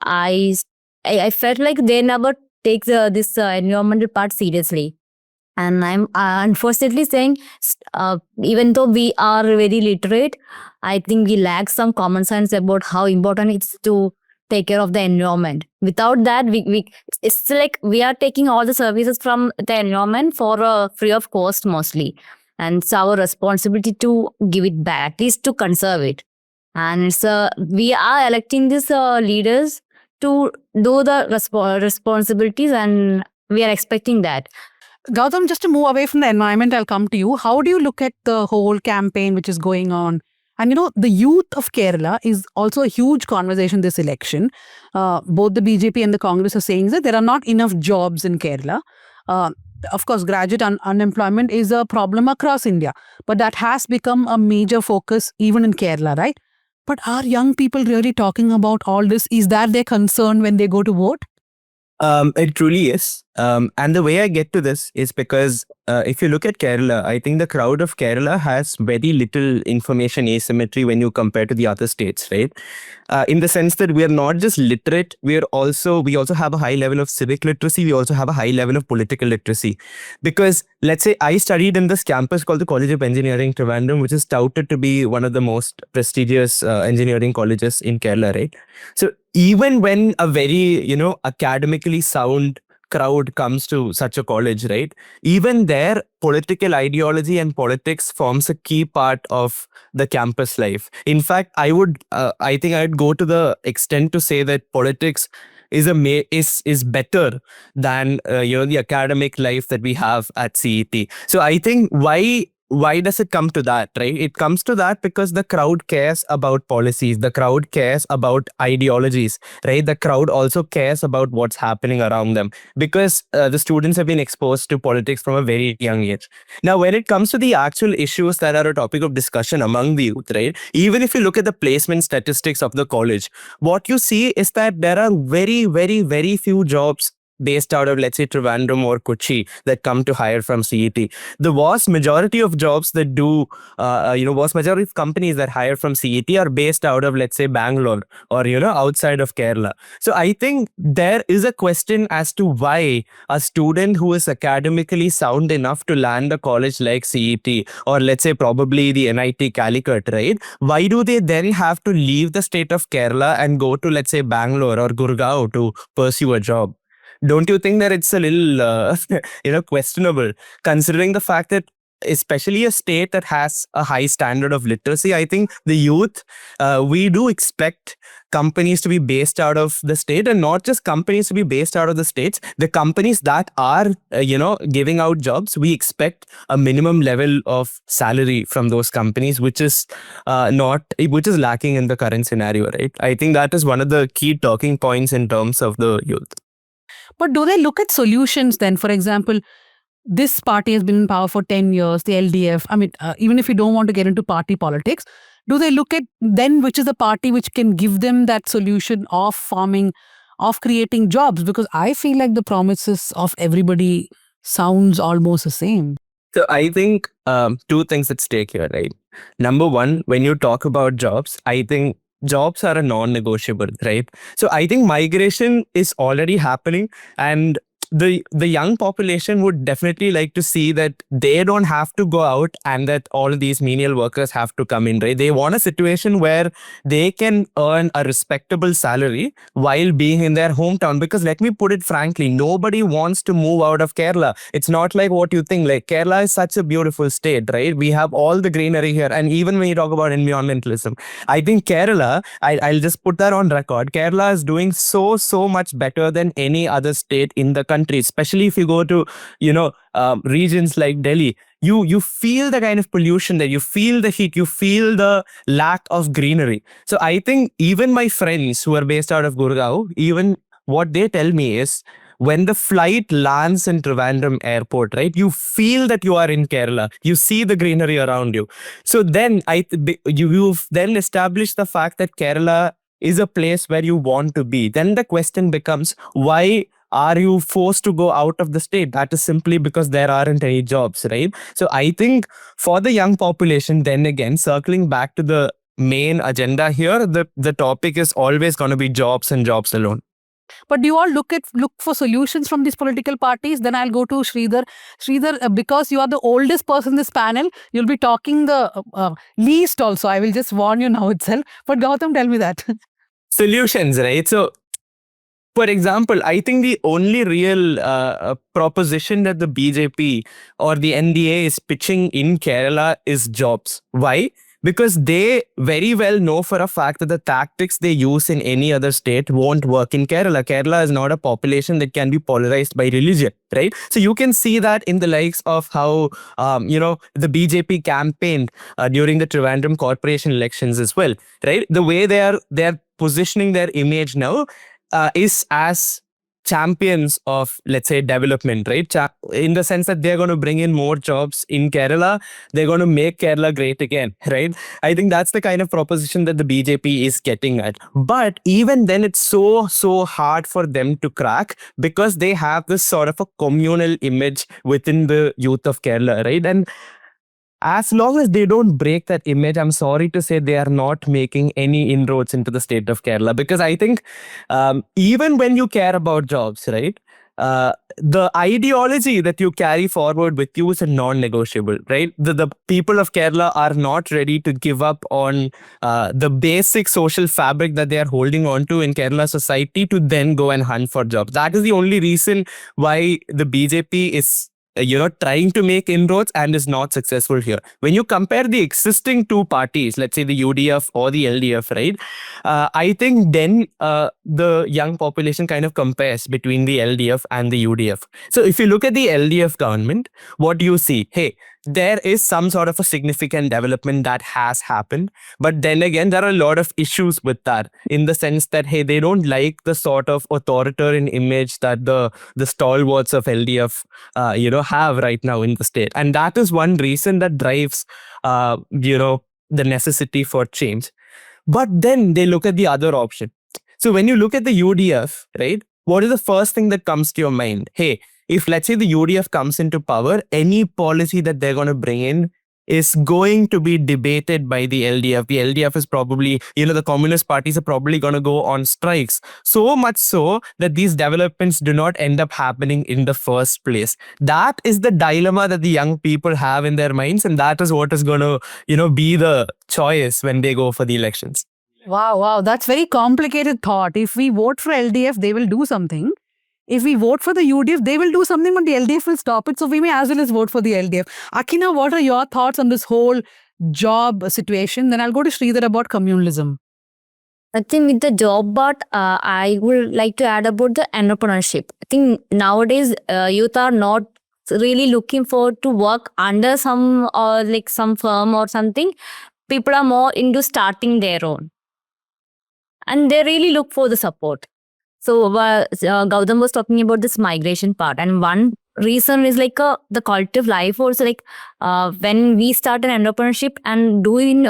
I felt like they never take this environmental part seriously. And I'm unfortunately saying, even though we are very literate, I think we lack some common sense about how important it's to take care of the environment. Without that, it's like we are taking all the services from the environment for free of cost mostly. And it's our responsibility to give it back, at least to conserve it. And it's we are electing these leaders to do the responsibilities, and we are expecting that. Gautam, just to move away from the environment, I'll come to you. How do you look at the whole campaign which is going on? And the youth of Kerala is also a huge conversation this election. Both the BJP and the Congress are saying that there are not enough jobs in Kerala. Of course, graduate unemployment is a problem across India, but that has become a major focus even in Kerala, right? But are young people really talking about all this? Is that their concern when they go to vote? It truly is. And the way I get to this is because if you look at Kerala, I think the crowd of Kerala has very little information asymmetry when you compare to the other states, right? In the sense that we are not just literate, we also have a high level of civic literacy. We also have a high level of political literacy. Because let's say I studied in this campus called the College of Engineering, Trivandrum, which is touted to be one of the most prestigious engineering colleges in Kerala, right? So even when a very, academically sound crowd comes to such a college, right? Even their political ideology and politics forms a key part of the campus life. In fact, I think I'd go to the extent to say that politics is better than the academic life that we have at CET. So I think why why does it come to that, right? It comes to that because the crowd cares about policies. The crowd cares about ideologies, right? The crowd also cares about what's happening around them because the students have been exposed to politics from a very young age. Now, when it comes to the actual issues that are a topic of discussion among the youth, right? Even if you look at the placement statistics of the college, what you see is that there are very, very, very few jobs based out of, let's say, Trivandrum or Kochi that come to hire from CET. The vast majority of jobs that do, vast majority of companies that hire from CET are based out of, let's say, Bangalore or, outside of Kerala. So I think there is a question as to why a student who is academically sound enough to land a college like CET or, let's say, probably the NIT Calicut, right? Why do they then have to leave the state of Kerala and go to, let's say, Bangalore or Gurgaon to pursue a job? Don't you think that it's a little, questionable, considering the fact that especially a state that has a high standard of literacy, I think the youth, we do expect companies to be based out of the state, and not just companies to be based out of the states. The companies that are, giving out jobs, we expect a minimum level of salary from those companies, which is lacking in the current scenario, right? I think that is one of the key talking points in terms of the youth. But do they look at solutions then? For example, this party has been in power for 10 years, the LDF. I mean, even if you don't want to get into party politics, do they look at then which is the party which can give them that solution of farming, of creating jobs? Because I feel like the promises of everybody sounds almost the same. So I think two things at stake here, right? Number one, when you talk about jobs, I think jobs are a non-negotiable, right? So I think migration is already happening, and the young population would definitely like to see that they don't have to go out and that all of these menial workers have to come in, right? They want a situation where they can earn a respectable salary while being in their hometown. Because let me put it frankly, nobody wants to move out of Kerala. It's not like what you think. Like, Kerala is such a beautiful state, right? We have all the greenery here. And even when you talk about environmentalism, I think Kerala, I'll just put that on record, Kerala is doing so much better than any other state in the country, especially if you go to, regions like Delhi. You feel the kind of pollution there, you feel the heat, you feel the lack of greenery. So I think even my friends who are based out of Gurgaon, even what they tell me is, when the flight lands in Trivandrum airport, right, you feel that you are in Kerala. You see the greenery around you. So then you've then established the fact that Kerala is a place where you want to be. Then the question becomes, why are you forced to go out of the state? That is simply because there aren't any jobs, right? So I think for the young population, then again, circling back to the main agenda here, the topic is always going to be jobs and jobs alone. But do you all look for solutions from these political parties? Then I'll go to Sridhar. Sridhar, because you are the oldest person in this panel, you'll be talking the least also. I will just warn you now itself. But Gautam, tell me that. Solutions, right? So, for example, I think the only real proposition that the BJP or the NDA is pitching in Kerala is jobs. Why? Because they very well know for a fact that the tactics they use in any other state won't work in Kerala. Kerala is not a population that can be polarized by religion, right? So you can see that in the likes of how, the BJP campaigned during the Trivandrum Corporation elections as well, right? The way they're positioning their image now is as champions of, let's say, development, right? In the sense that they're going to bring in more jobs in Kerala, they're going to make Kerala great again, right? I think that's the kind of proposition that the BJP is getting at. But even then, it's so hard for them to crack because they have this sort of a communal image within the youth of Kerala, right? And as long as they don't break that image, I'm sorry to say they are not making any inroads into the state of Kerala. Because I think even when you care about jobs, right, the ideology that you carry forward with you is a non-negotiable, right? The people of Kerala are not ready to give up on the basic social fabric that they are holding on to in Kerala society to then go and hunt for jobs. That is the only reason why the BJP is trying to make inroads and is not successful here. When you compare the existing two parties, let's say the UDF or the LDF, right? I think then the young population kind of compares between the LDF and the UDF. So if you look at the LDF government, what do you see? Hey, there is some sort of a significant development that has happened. But then again, there are a lot of issues with that, in the sense that, hey, they don't like the sort of authoritarian image that the stalwarts of LDF, have right now in the state. And that is one reason that drives, the necessity for change. But then they look at the other option. So when you look at the UDF, right, what is the first thing that comes to your mind? Hey, if let's say the UDF comes into power, any policy that they're going to bring in is going to be debated by the LDF. The LDF is probably, the communist parties are probably going to go on strikes. So much so that these developments do not end up happening in the first place. That is the dilemma that the young people have in their minds. And that is what is going to, be the choice when they go for the elections. Wow. That's very complicated thought. If we vote for LDF, they will do something. If we vote for the UDF, they will do something, but the LDF will stop it. So we may as well as vote for the LDF. Akina, what are your thoughts on this whole job situation? Then I'll go to Sridhar about communalism. I think with the job part, I would like to add about the entrepreneurship. I think nowadays youth are not really looking forward to work under some firm or something. People are more into starting their own, and they really look for the support. So Gautam was talking about this migration part, and one reason is the quality of life also. When we start an entrepreneurship and do in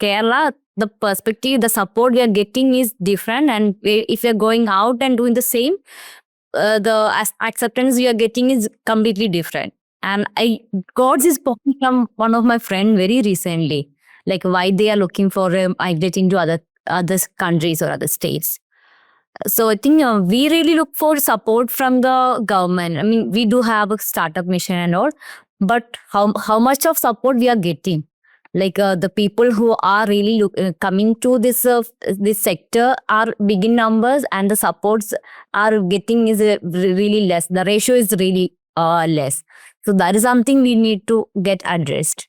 Kerala, the perspective, the support we are getting is different, and if we are going out and doing the same, the acceptance we are getting is completely different. And I got this point from one of my friends very recently, why they are looking for migrating to other countries or other states. So I think we really look for support from the government. I mean, we do have a startup mission and all, but how much of support we are getting? The people who are really coming to this sector are big in numbers, and the supports are getting is really less. The ratio is really less. So that is something we need to get addressed.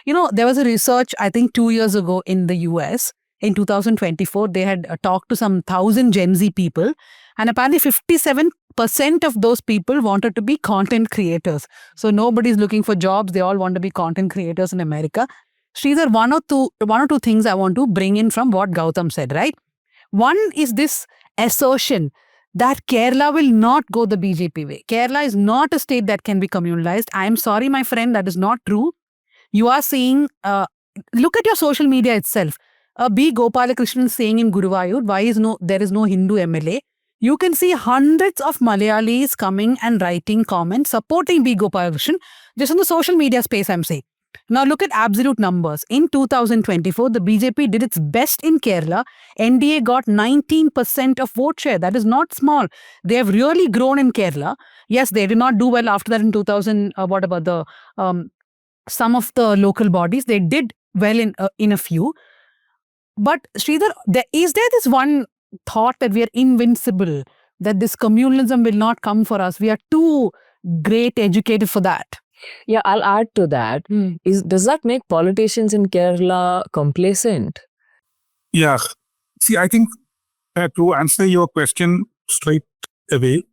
There was a research, I think 2 years ago in the US. In 2024, they had talked to some 1,000 Gen Z people, and apparently 57% of those people wanted to be content creators. So nobody's looking for jobs. They all want to be content creators in America. Sridhar, one or two things I want to bring in from what Gautam said, right? One is this assertion that Kerala will not go the BJP way. Kerala is not a state that can be communalized. I am sorry, my friend, that is not true. You are seeing, look at your social media itself. B. Gopalakrishnan saying in Guruvayur, there is no Hindu MLA. You can see hundreds of Malayalis coming and writing comments supporting B. Gopalakrishnan just in the social media space, I'm saying. Now look at absolute numbers. In 2024, the BJP did its best in Kerala. NDA got 19% of vote share. That is not small. They have really grown in Kerala. Yes, they did not do well after that in 2000. What about some of the local bodies? They did well in a few. But Sridhar, is there this one thought that we are invincible, that this communalism will not come for us? We are too great educated for that. Yeah, I'll add to that. Does that make politicians in Kerala complacent? Yeah. See, I think to answer your question straight away,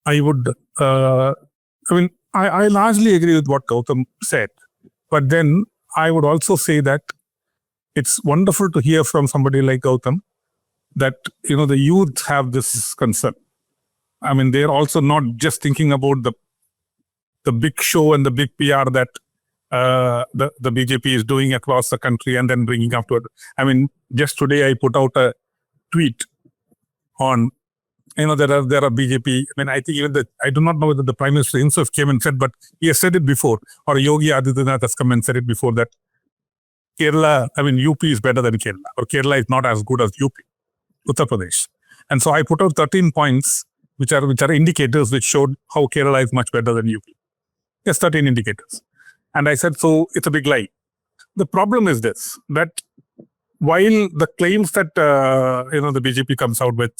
I would, I largely agree with what Gautam said. But then I would also say that it's wonderful to hear from somebody like Gautam that, the youth have this concern. I mean, they're also not just thinking about the big show and the big PR that the BJP is doing across the country and then bringing up to it. I mean, just today I put out a tweet on, there are BJP. I mean, I think I do not know whether the Prime Minister himself came and said, but he has said it before, or Yogi Adityanath has come and said it before, that Kerala, UP is better than Kerala, or Kerala is not as good as UP, Uttar Pradesh. And so I put out 13 points, which are indicators which showed how Kerala is much better than UP. Yes, 13 indicators. And I said, so it's a big lie. The problem is this, that while the claims that, the BJP comes out with,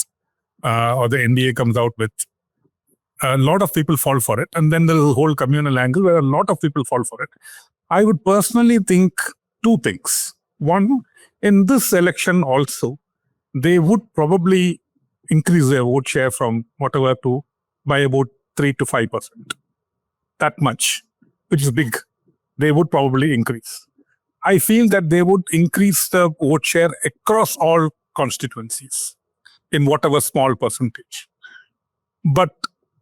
or the NDA comes out with, a lot of people fall for it. And then there's a whole communal angle where a lot of people fall for it. I would personally think two things. One, in this election also, they would probably increase their vote share from whatever by about 3 to 5%. That much. which is big, they would probably increase. I feel that they would increase the vote share across all constituencies in whatever small percentage. But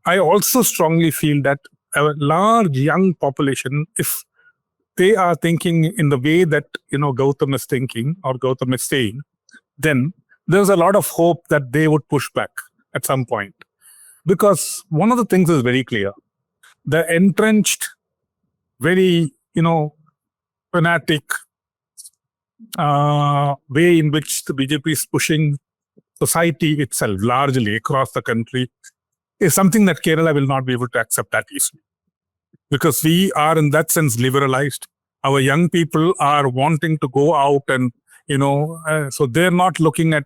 I also strongly feel that a large young population, if they are thinking in the way that Gautam is thinking or Gautam is saying, then there's a lot of hope that they would push back at some point. Because one of the things is very clear. The entrenched, very, fanatic way in which the BJP is pushing society itself largely across the country is something that Kerala will not be able to accept that easily. Because we are in that sense liberalized. Our young people are wanting to go out and, so they're not looking at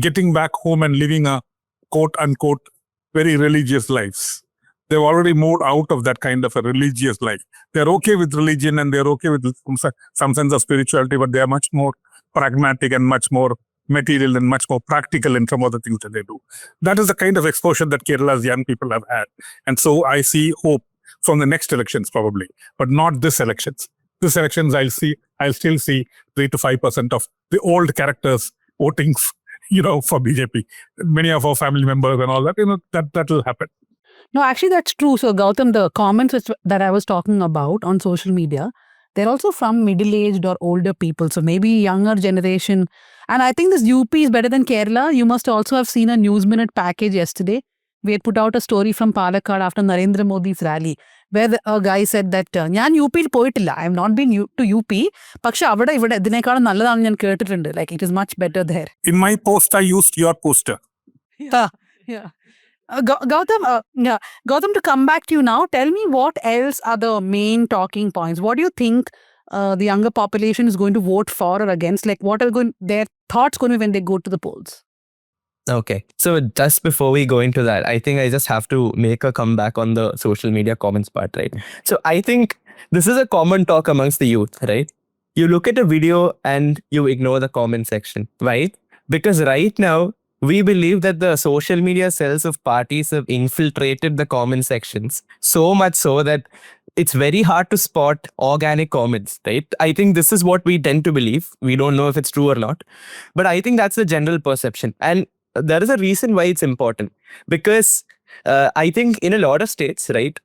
getting back home and living a quote unquote very religious lives. They've already moved out of that kind of a religious life. They're okay with religion and they're okay with some sense of spirituality, but they are much more pragmatic and much more material and much more practical in some of the things that they do. That is the kind of exposure that Kerala's young people have had. And so I see hope from the next elections probably, but not this elections. This elections, I'll still see 3 to 5% of the old characters voting, for BJP. Many of our family members and all that, that will happen. No, actually, that's true. So, Gautam, the comments that I was talking about on social media, they're also from middle-aged or older people. So, maybe younger generation. And I think this UP is better than Kerala. You must also have seen a News Minute package yesterday. We had put out a story from Palakkad after Narendra Modi's rally, where a guy said that, "Njan UP il poittilla. I have not been to UP. Pakshe avada ivada idinekkalu nalladanu njan kettittundu. Like, it is much better there." In my post, I used your poster. Yeah. Gautam, to come back to you now, tell me what else are the main talking points? What do you think the younger population is going to vote for or against? Like, what are their thoughts going to be when they go to the polls? Okay. So just before we go into that, I think I just have to make a comeback on the social media comments part, right? So I think this is a common talk amongst the youth, right? You look at a video and you ignore the comment section, right? Because right now, we believe that the social media cells of parties have infiltrated the comment sections so much so that it's very hard to spot organic comments, right? I think this is what we tend to believe. We don't know if it's true or not, but I think that's the general perception. And there is a reason why it's important, because I think in a lot of states, right,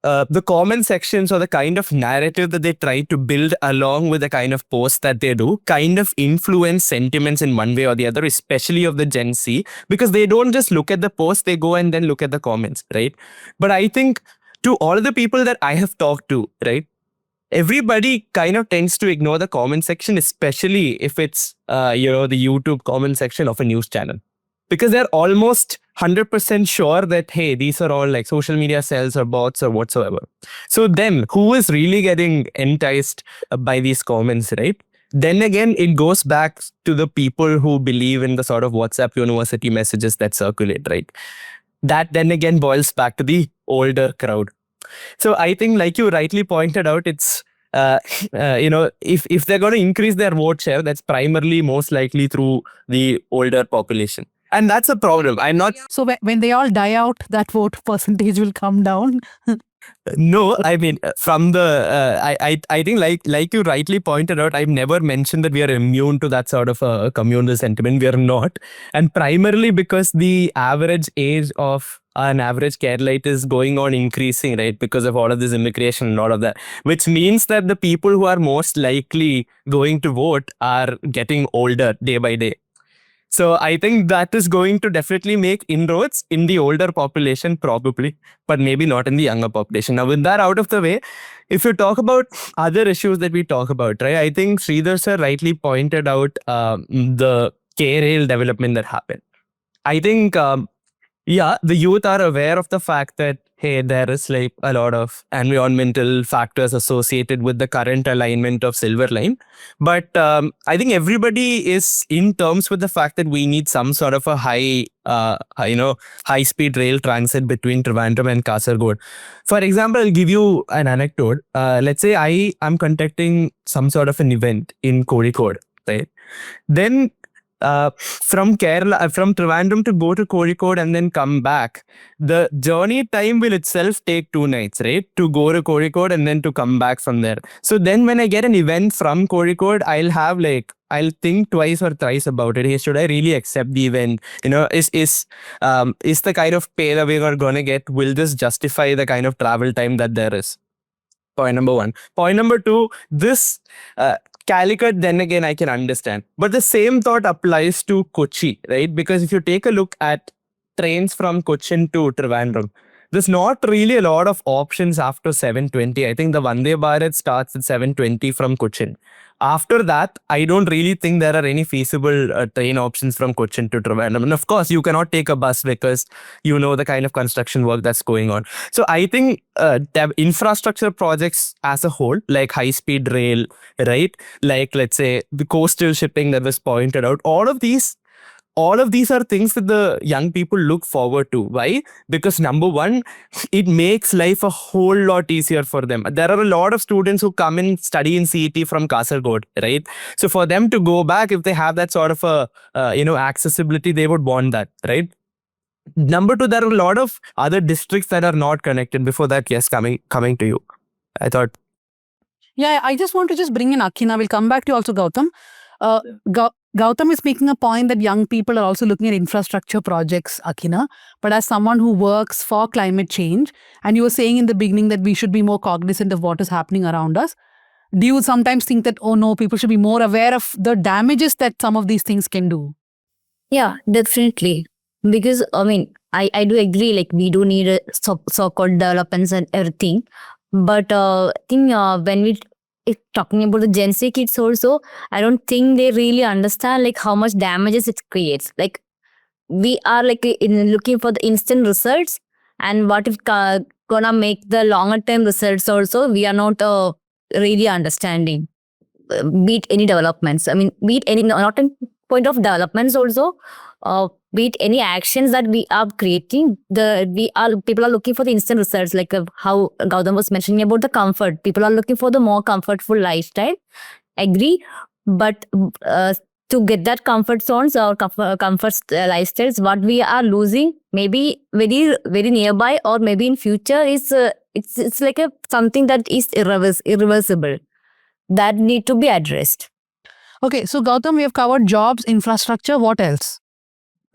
the comment sections or the kind of narrative that they try to build along with the kind of posts that they do kind of influence sentiments in one way or the other, especially of the Gen Z, because they don't just look at the post, they go and then look at the comments, right? But I think to all the people that I have talked to, right, everybody kind of tends to ignore the comment section, especially if it's, the YouTube comment section of a news channel. Because they're almost 100% sure that, hey, these are all like social media cells or bots or whatsoever. So then who is really getting enticed by these comments, right? Then again, it goes back to the people who believe in the sort of WhatsApp university messages that circulate, right? That then again boils back to the older crowd. So I think, like you rightly pointed out, it's, if they're going to increase their vote share, that's primarily most likely through the older population. And that's a problem. I'm not. So when they all die out, that vote percentage will come down. No, I mean, from the, I think like you rightly pointed out, I've never mentioned that we are immune to that sort of a communal sentiment. We are not. And primarily because the average age of an average Keralite is going on increasing, right? Because of all of this immigration and all of that, which means that the people who are most likely going to vote are getting older day by day. So I think that is going to definitely make inroads in the older population, probably, but maybe not in the younger population. Now, with that out of the way, if you talk about other issues that we talk about, right, I think Sridhar sir rightly pointed out the K-rail development that happened. I think, the youth are aware of the fact that, hey, there is like a lot of environmental factors associated with the current alignment of Silver Line. But I think everybody is in terms with the fact that we need some sort of a high-speed rail transit between Trivandrum and Kasaragod. For example, I'll give you an anecdote. Let's say I am conducting some sort of an event in Kozhikode, right? Then from Kerala, from Trivandrum to go to Kozhikode and then come back, the journey time will itself take 2 nights, right? To go to Kozhikode and then to come back from there. So then when I get an event from Kozhikode, I'll think twice or thrice about it. Hey, should I really accept the event? Is the kind of pay that we're gonna get, will this justify the kind of travel time that there is? Point number 1. Point number 2, this Calicut, then again, I can understand. But the same thought applies to Kochi, right? Because if you take a look at trains from Cochin to Trivandrum, there's not really a lot of options after 7:20. I think the Vande Bharat starts at 7:20 from Cochin. After that, I don't really think there are any feasible train options from Cochin to Trivandrum. And of course, you cannot take a bus because you know the kind of construction work that's going on. So I think infrastructure projects as a whole, like high-speed rail, right? Like, let's say, the coastal shipping that was pointed out, all of these are things that the young people look forward to. Why? Because number 1, it makes life a whole lot easier for them. There are a lot of students who come and study in CET from Kasaragod, right? So for them to go back, if they have that sort of a accessibility, they would want that, right? Number 2, there are a lot of other districts that are not connected. Before that, yes, coming to you. I thought. Yeah, I just want to just bring in Akina. We'll come back to you also, Gautam. Gautam is making a point that young people are also looking at infrastructure projects, Akina. But as someone who works for climate change, and you were saying in the beginning that we should be more cognizant of what is happening around us, do you sometimes think that, oh no, people should be more aware of the damages that some of these things can do? Yeah, definitely. Because, I do agree, like, we do need so-called developments and everything. But I think when if talking about the Gen Z kids also, I don't think they really understand, like, how much damages it creates. Like, we are, like, looking for the instant results. And what if gonna make the longer term results also, we are not really understanding. Be it any developments. Be it any, not in point of developments also, be it any actions that we are creating, people are looking for the instant results, like how Gautam was mentioning about the comfort. People are looking for the more comfortable lifestyle. Agree, but to get that comfort zones or comfort lifestyles, what we are losing, maybe very very nearby or maybe in future, is it's like something that is irreversible, that need to be addressed. Okay, so Gautam, we have covered jobs, infrastructure. What else?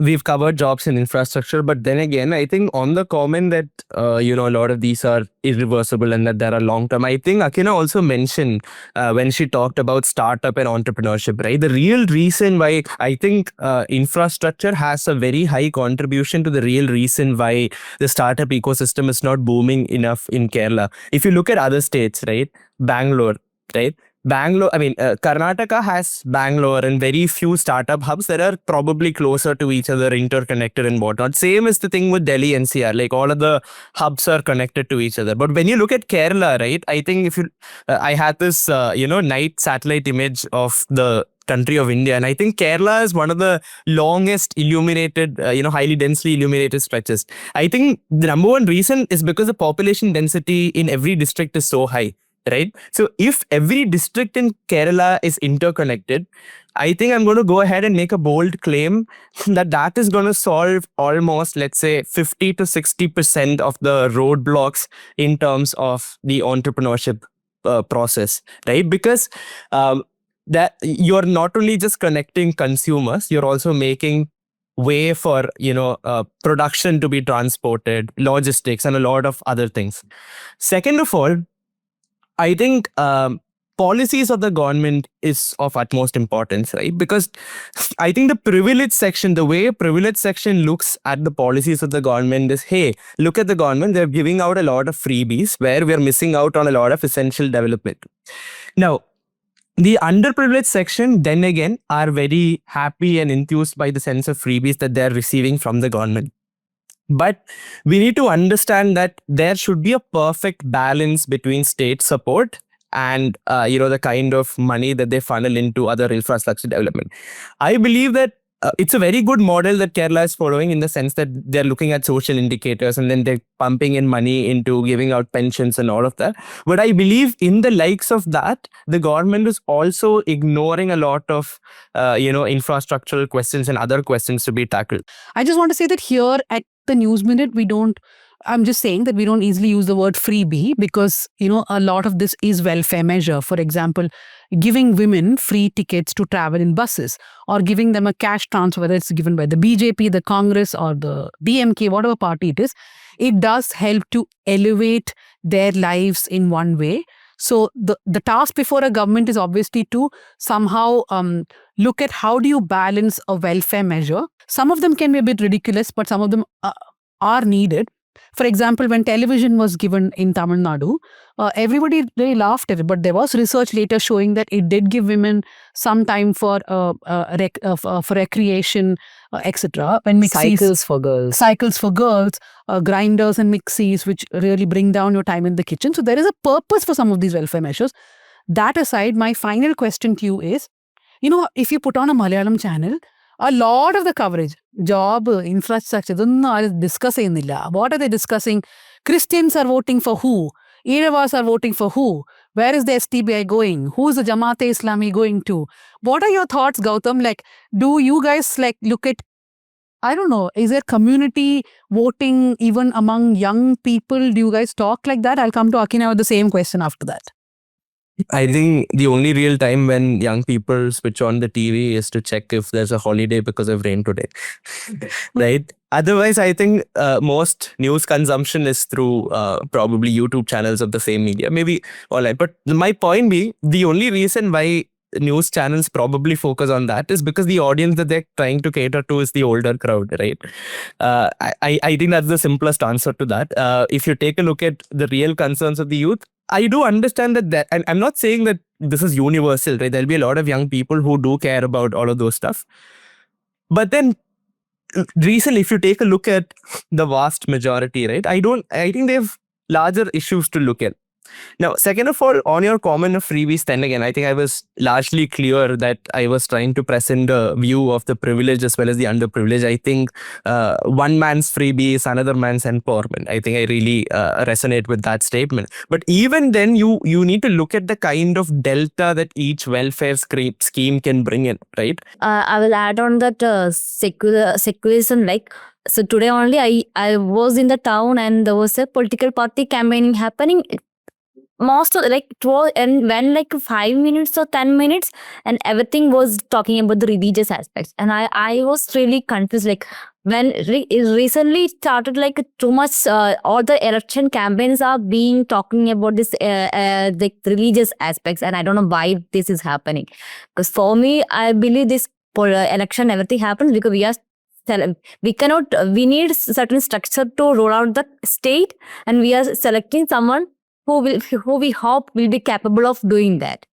We've covered jobs and infrastructure, but then again, I think on the comment that, a lot of these are irreversible and that there are long-term, I think Akina also mentioned when she talked about startup and entrepreneurship, right? The real reason why I think infrastructure has a very high contribution to the real reason why the startup ecosystem is not booming enough in Kerala. If you look at other states, right? Bangalore, right? Karnataka has Bangalore and very few startup hubs that are probably closer to each other, interconnected and whatnot. Same is the thing with Delhi NCR, like all of the hubs are connected to each other. But when you look at Kerala, right, I think if you, I had this, night satellite image of the country of India, and I think Kerala is one of the longest illuminated, highly densely illuminated stretches. I think the number 1 reason is because the population density in every district is so high. Right? So if every district in Kerala is interconnected, I think I'm going to go ahead and make a bold claim that is going to solve almost, let's say, 50 to 60% of the roadblocks in terms of the entrepreneurship process, right? Because that you're not only just connecting consumers, you're also making way for, production to be transported, logistics, and a lot of other things. Second of all, I think policies of the government is of utmost importance, right? Because I think the way privilege section looks at the policies of the government is, hey, look at the government, they're giving out a lot of freebies where we're missing out on a lot of essential development. Now, the underprivileged section, then again, are very happy and enthused by the sense of freebies that they're receiving from the government. But we need to understand that there should be a perfect balance between state support and, the kind of money that they funnel into other infrastructure development. I believe that it's a very good model that Kerala is following in the sense that they're looking at social indicators and then they're pumping in money into giving out pensions and all of that. But I believe in the likes of that, the government is also ignoring a lot of, infrastructural questions and other questions to be tackled. I just want to say that here at the News Minute, I'm just saying that we don't easily use the word freebie because, a lot of this is welfare measure. For example, giving women free tickets to travel in buses or giving them a cash transfer, whether it's given by the BJP, the Congress or the DMK, whatever party it is, it does help to elevate their lives in one way. So the task before a government is obviously to somehow look at how do you balance a welfare measure. Some of them can be a bit ridiculous, but some of them are needed. For example, when television was given in Tamil Nadu, everybody really laughed at it, but there was research later showing that it did give women some time for recreation, etc. When mixies, cycles for girls, grinders and mixies, which really bring down your time in the kitchen. So there is a purpose for some of these welfare measures. That aside, my final question to you is, if you put on a Malayalam channel, a lot of the coverage, job, infrastructure, discuss what are they discussing? Christians are voting for who? Iravas are voting for who? Where is the STBI going? Who is the Jamaat-e-Islami going to? What are your thoughts, Gautam? Do you guys look at, I don't know, is there community voting even among young people? Do you guys talk like that? I'll come to Akina with the same question after that. I think the only real time when young people switch on the TV is to check if there's a holiday because of rain today, right? Otherwise, I think most news consumption is through probably YouTube channels of the same media, maybe online. But my point being, the only reason why news channels probably focus on that is because the audience that they're trying to cater to is the older crowd, right? I think that's the simplest answer to that. If you take a look at the real concerns of the youth, I do understand that, and I'm not saying that this is universal, right? There'll be a lot of young people who do care about all of those stuff. But then recently, if you take a look at the vast majority, right? I think they have larger issues to look at. Now, second of all, on your comment of freebies, then again, I think I was largely clear that I was trying to present a view of the privileged as well as the underprivileged. I think one man's freebie is another man's empowerment. I think I really resonate with that statement. But even then, you need to look at the kind of delta that each welfare scheme can bring in, right? I will add on that secularism. So today only I was in the town and there was a political party campaigning happening. Most of it was and when 5 minutes or 10 minutes and everything was talking about the religious aspects, and I was really confused when it recently started too much all the election campaigns are being talking about this the religious aspects, and I don't know why this is happening, because for me I believe this election everything happens because we need certain structure to roll out the state, and we are selecting someone who we hope will be capable of doing that.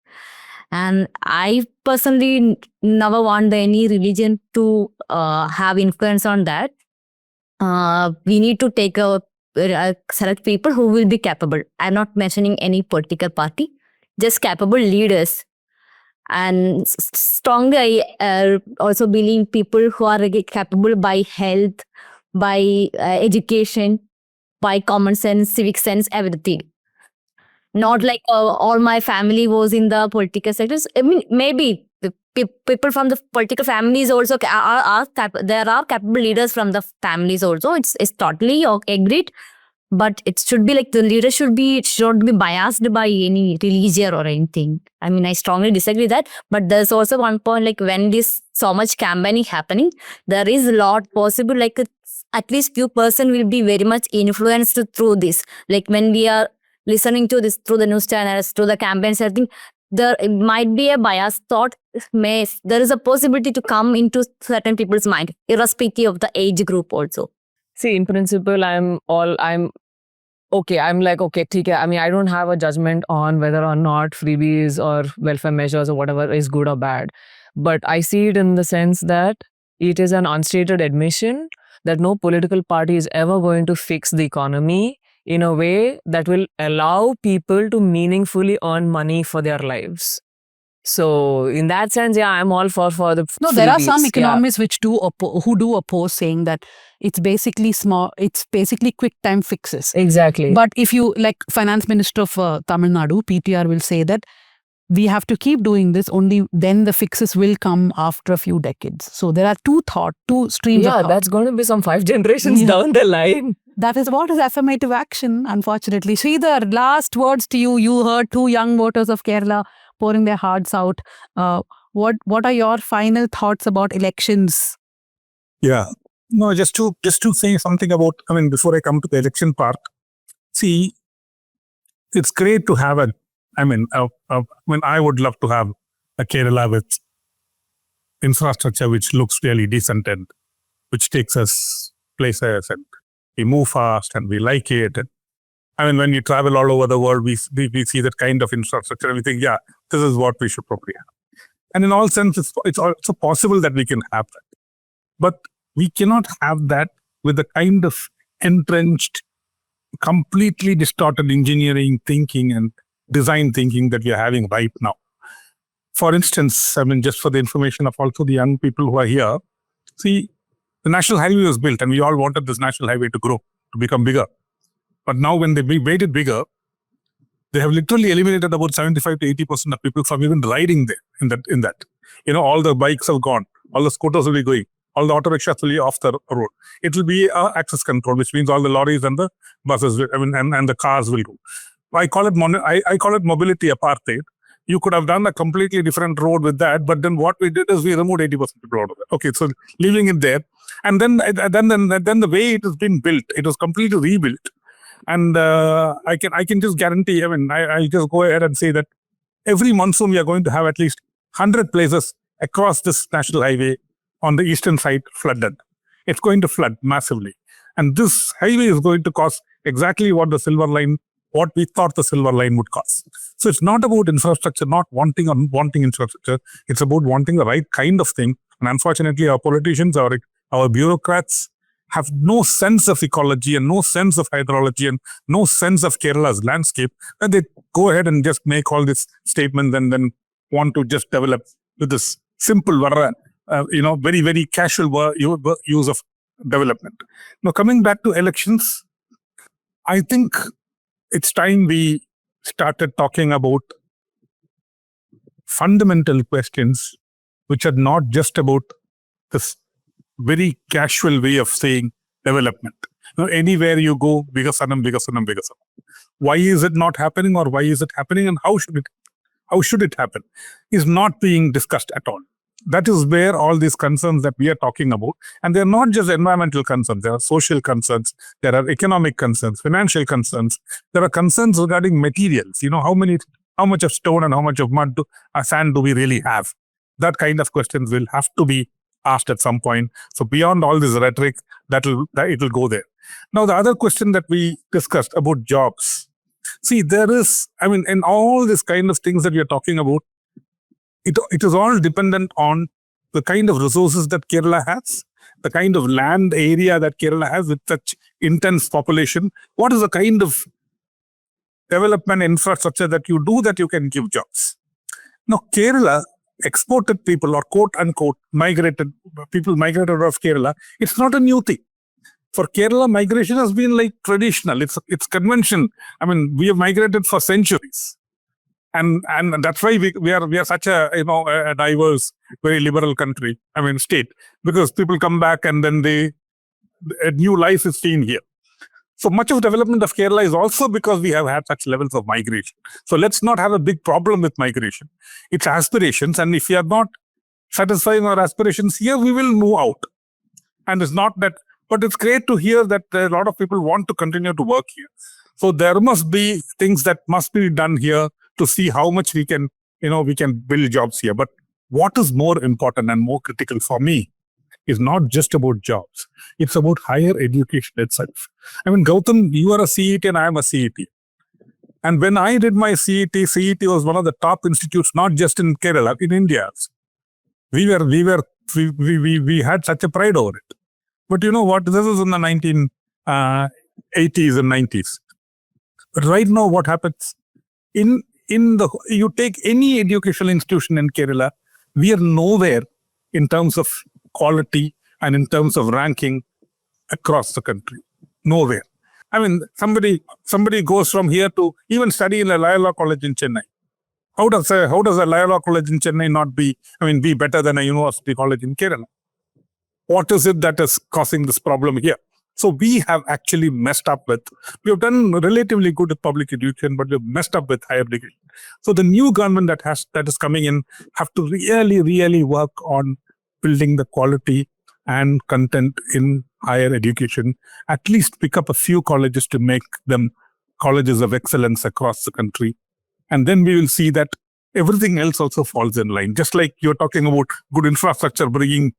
And I personally never want any religion to have influence on that. We need to select people who will be capable. I'm not mentioning any political party, just capable leaders. And strongly, I also believe people who are capable by health, by education, by common sense, civic sense, everything. Not all my family was in the political sectors. I mean, maybe the people from the political families also there are capable leaders from the families also. It's totally agreed, but it should be the leader should be biased by any religion or anything. I mean, I strongly disagree with that. But there's also one point when this so much campaigning happening, there is a lot possible at least few person will be very much influenced through this. When we are listening to this through the news channels, through the campaigns, I think there might be a biased thought. There is a possibility to come into certain people's mind, irrespective of the age group also. See, in principle, I'm okay. Okay, okay. I mean, I don't have a judgment on whether or not freebies or welfare measures or whatever is good or bad. But I see it in the sense that it is an unstated admission that no political party is ever going to fix the economy in a way that will allow people to meaningfully earn money for their lives. So in that sense, yeah, I'm all for the No, there are some freebies. economists which who do oppose, saying that it's basically quick time fixes. Exactly. But if you, like Finance Minister of Tamil Nadu, PTR will say that we have to keep doing this, only then the fixes will come after a few decades. So there are two streams of Yeah, thought. that's going to be some 5 generations Yeah. down the line. That is what is affirmative action, unfortunately. Sridhar, last words to you. You heard 2 young voters of Kerala pouring their hearts out. What are your final thoughts about elections? Yeah. No, just to say something about, before I come to the election part, see, it's great to have I would love to have a Kerala with infrastructure which looks really decent and which takes us places and we move fast and we like it. And, when you travel all over the world, we see that kind of infrastructure and we think, yeah, this is what we should probably have. And in all sense, it's also possible that we can have that. But we cannot have that with the kind of entrenched, completely distorted engineering thinking and design thinking that we are having right now. For instance, just for the information of also the young people who are here, see, the national highway was built and we all wanted this national highway to grow, to become bigger. But now when they made it bigger, they have literally eliminated about 75 to 80% of people from even riding there in that. All the bikes have gone, all the scooters will be going, all the auto rickshaws will be off the road. It will be access control, which means all the lorries and the buses, and the cars will go. I call it mobility apartheid. You could have done a completely different road with that, but then what we did is we removed 80% people out of it. Okay, so leaving it there, and then the way it has been built, it was completely rebuilt, and I can just guarantee. I'll just go ahead and say that every monsoon we are going to have at least 100 places across this national highway on the eastern side flooded. It's going to flood massively, and this highway is going to cause exactly what we thought the silver line would cost. So it's not about infrastructure, not wanting infrastructure. It's about wanting the right kind of thing. And unfortunately, our politicians, our bureaucrats have no sense of ecology and no sense of hydrology and no sense of Kerala's landscape. And they go ahead and just make all these statements and then want to just develop with this simple, very, very casual use of development. Now, coming back to elections, I think it's time we started talking about fundamental questions which are not just about this very casual way of saying development. Anywhere you go, Vigasanam, Vigasanam, Vigasanam. Why is it not happening, or why is it happening, and how should it happen is not being discussed at all. That is where all these concerns that we are talking about, and they're not just environmental concerns, there are social concerns, there are economic concerns, financial concerns, there are concerns regarding materials. How much of stone and how much of mud sand do we really have? That kind of questions will have to be asked at some point. So beyond all this rhetoric, it will go there. Now, the other question that we discussed about jobs. See, there is, in all these kind of things that we are talking about, it is all dependent on the kind of resources that Kerala has, the kind of land area that Kerala has with such intense population. What is the kind of development infrastructure that you do that you can give jobs? Now, Kerala exported people, or quote unquote migrated out of Kerala. It's not a new thing. For Kerala, migration has been like traditional. It's convention. We have migrated for centuries. And that's why we are such a a diverse, very liberal country, state, because people come back and then a new life is seen here. So much of development of Kerala is also because we have had such levels of migration. So let's not have a big problem with migration. It's aspirations, and if we are not satisfying our aspirations here, we will move out. And it's not that, but it's great to hear that a lot of people want to continue to work here. So there must be things that must be done here to see how much we can build jobs here. But what is more important and more critical for me is not just about jobs. It's about higher education itself. Gautam, you are a CET and I am a CET. And when I did my CET was one of the top institutes, not just in Kerala, in India. We had such a pride over it. But you know what? This is in the 1980s and 90s. But right now, what happens? In you take any educational institution in Kerala, we are nowhere in terms of quality and in terms of ranking across the country. Nowhere. I mean, somebody goes from here to even study in a Loyola College in Chennai. How does a Loyola College in Chennai not be better than a university college in Kerala? What is it that is causing this problem here? So we have actually messed up we have done relatively good at public education, but we've messed up with higher education. So the new government that is coming in have to really, really work on building the quality and content in higher education, at least pick up a few colleges to make them colleges of excellence across the country. And then we will see that everything else also falls in line. Just like you're talking about good infrastructure, bringing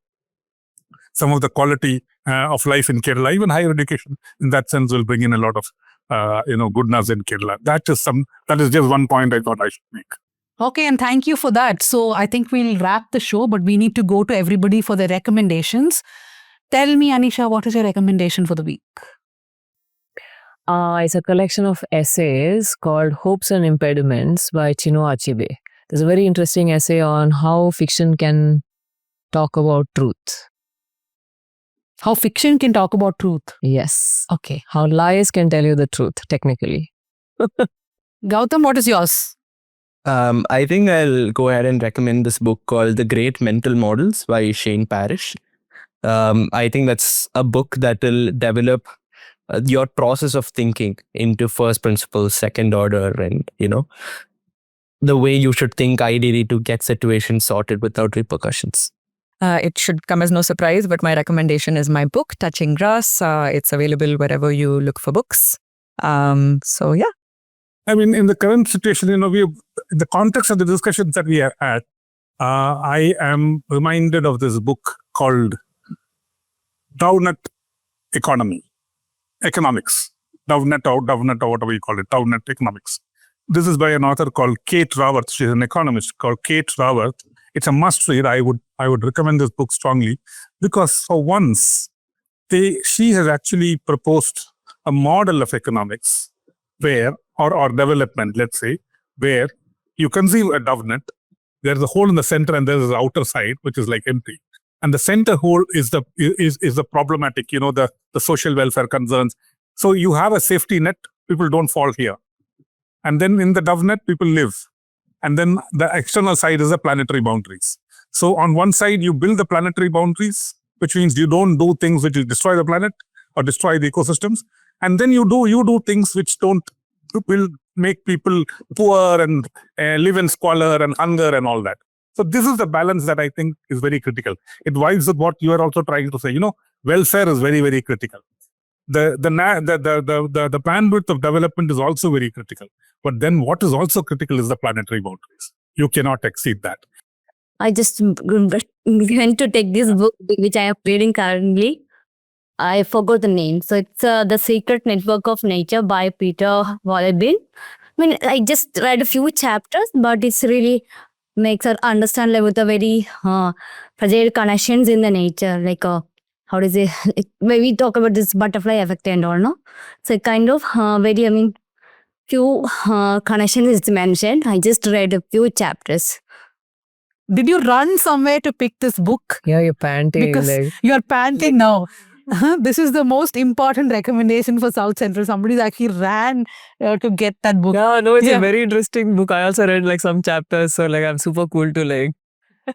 some of the quality of life in Kerala, even higher education, in that sense, will bring in a lot of goodness in Kerala. That is just one point I thought I should make. Okay, and thank you for that. So I think we'll wrap the show, but we need to go to everybody for their recommendations. Tell me, Anisha, what is your recommendation for the week? It's a collection of essays called Hopes and Impediments by Chinua Achebe. There's a very interesting essay on how fiction can talk about truth. How fiction can talk about truth. Yes. Okay. How lies can tell you the truth, technically. Gautam, what is yours? I think I'll go ahead and recommend this book called The Great Mental Models by Shane Parrish. I think that's a book that will develop your process of thinking into first principles, second order, and, the way you should think ideally to get situations sorted without repercussions. It should come as no surprise, but my recommendation is my book, Touching Grass. It's available wherever you look for books. So, yeah. I mean, in the current situation, in the context of the discussions that we have had, I am reminded of this book called Downut Economics. Downut or whatever you call it, Downut Economics. This is by an author called Kate Raworth. She's an economist called Kate Raworth. It's a must read. I would recommend this book strongly because for once, she has actually proposed a model of economics where, or development, let's say, where you conceive a donut, there's a hole in the center and there's the outer side, which is like empty. And the center hole is the problematic, the social welfare concerns. So you have a safety net, people don't fall here. And then in the donut, people live. And then the external side is the planetary boundaries. So on one side, you build the planetary boundaries, which means you don't do things which will destroy the planet or destroy the ecosystems. And then you do things which will make people poor and live in squalor and hunger and all that. So this is the balance that I think is very critical. It vibes with what you are also trying to say. Welfare is very, very critical. The bandwidth of development is also very critical. But then what is also critical is the planetary boundaries. You cannot exceed that. I just went to take this book, which I am reading currently. I forgot the name. So it's The Secret Network of Nature by Peter Wolleben. I just read a few chapters, but it's really makes her understand with a very fragile connections in the nature. Like how does it? When we talk about this butterfly effect and all, no? So kind of very, few connections is mentioned. I just read a few chapters. Did you run somewhere to pick this book? Yeah, you're panting. Because you're panting now. This is the most important recommendation for South Central. Somebody's actually ran to get that book. No, it's a very interesting book. I also read some chapters, so I'm super cool to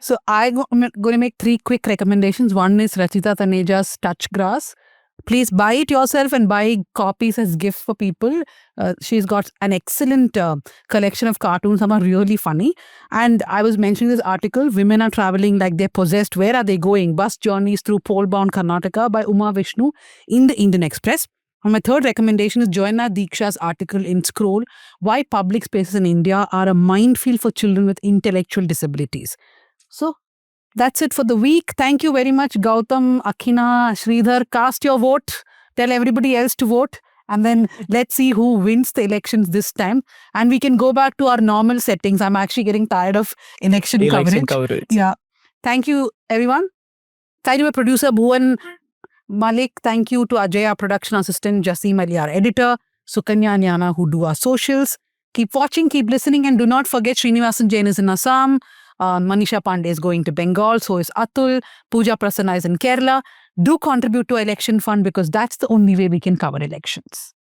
So I'm going to make 3 quick recommendations. One is Rachita Taneja's Touch Grass. Please buy it yourself and buy copies as gifts for people. She's got an excellent collection of cartoons. Some are really funny. And I was mentioning this article, Women Are Traveling Like They're Possessed. Where are they going? Bus Journeys Through Pole-Bound Karnataka by Uma Vishnu in the Indian Express. And my third recommendation is Joanna Diksha's article in Scroll, Why Public Spaces in India Are a Minefield for Children with Intellectual Disabilities. So that's it for the week. Thank you very much, Gautam, Akhina, Sridhar. Cast your vote. Tell everybody else to vote. And then let's see who wins the elections this time. And we can go back to our normal settings. I'm actually getting tired of election coverage. Yeah. Thank you, everyone. Thank you, my producer, Bhuvan Malik. Thank you to Ajay, our production assistant, Jasim Ali, our editor, Sukanya and Yana, who do our socials. Keep watching, keep listening, and do not forget Srinivasan Jain is in Assam. Manisha Pandey is going to Bengal, so is Atul. Pooja Prasanna is in Kerala. Do contribute to election fund because that's the only way we can cover elections.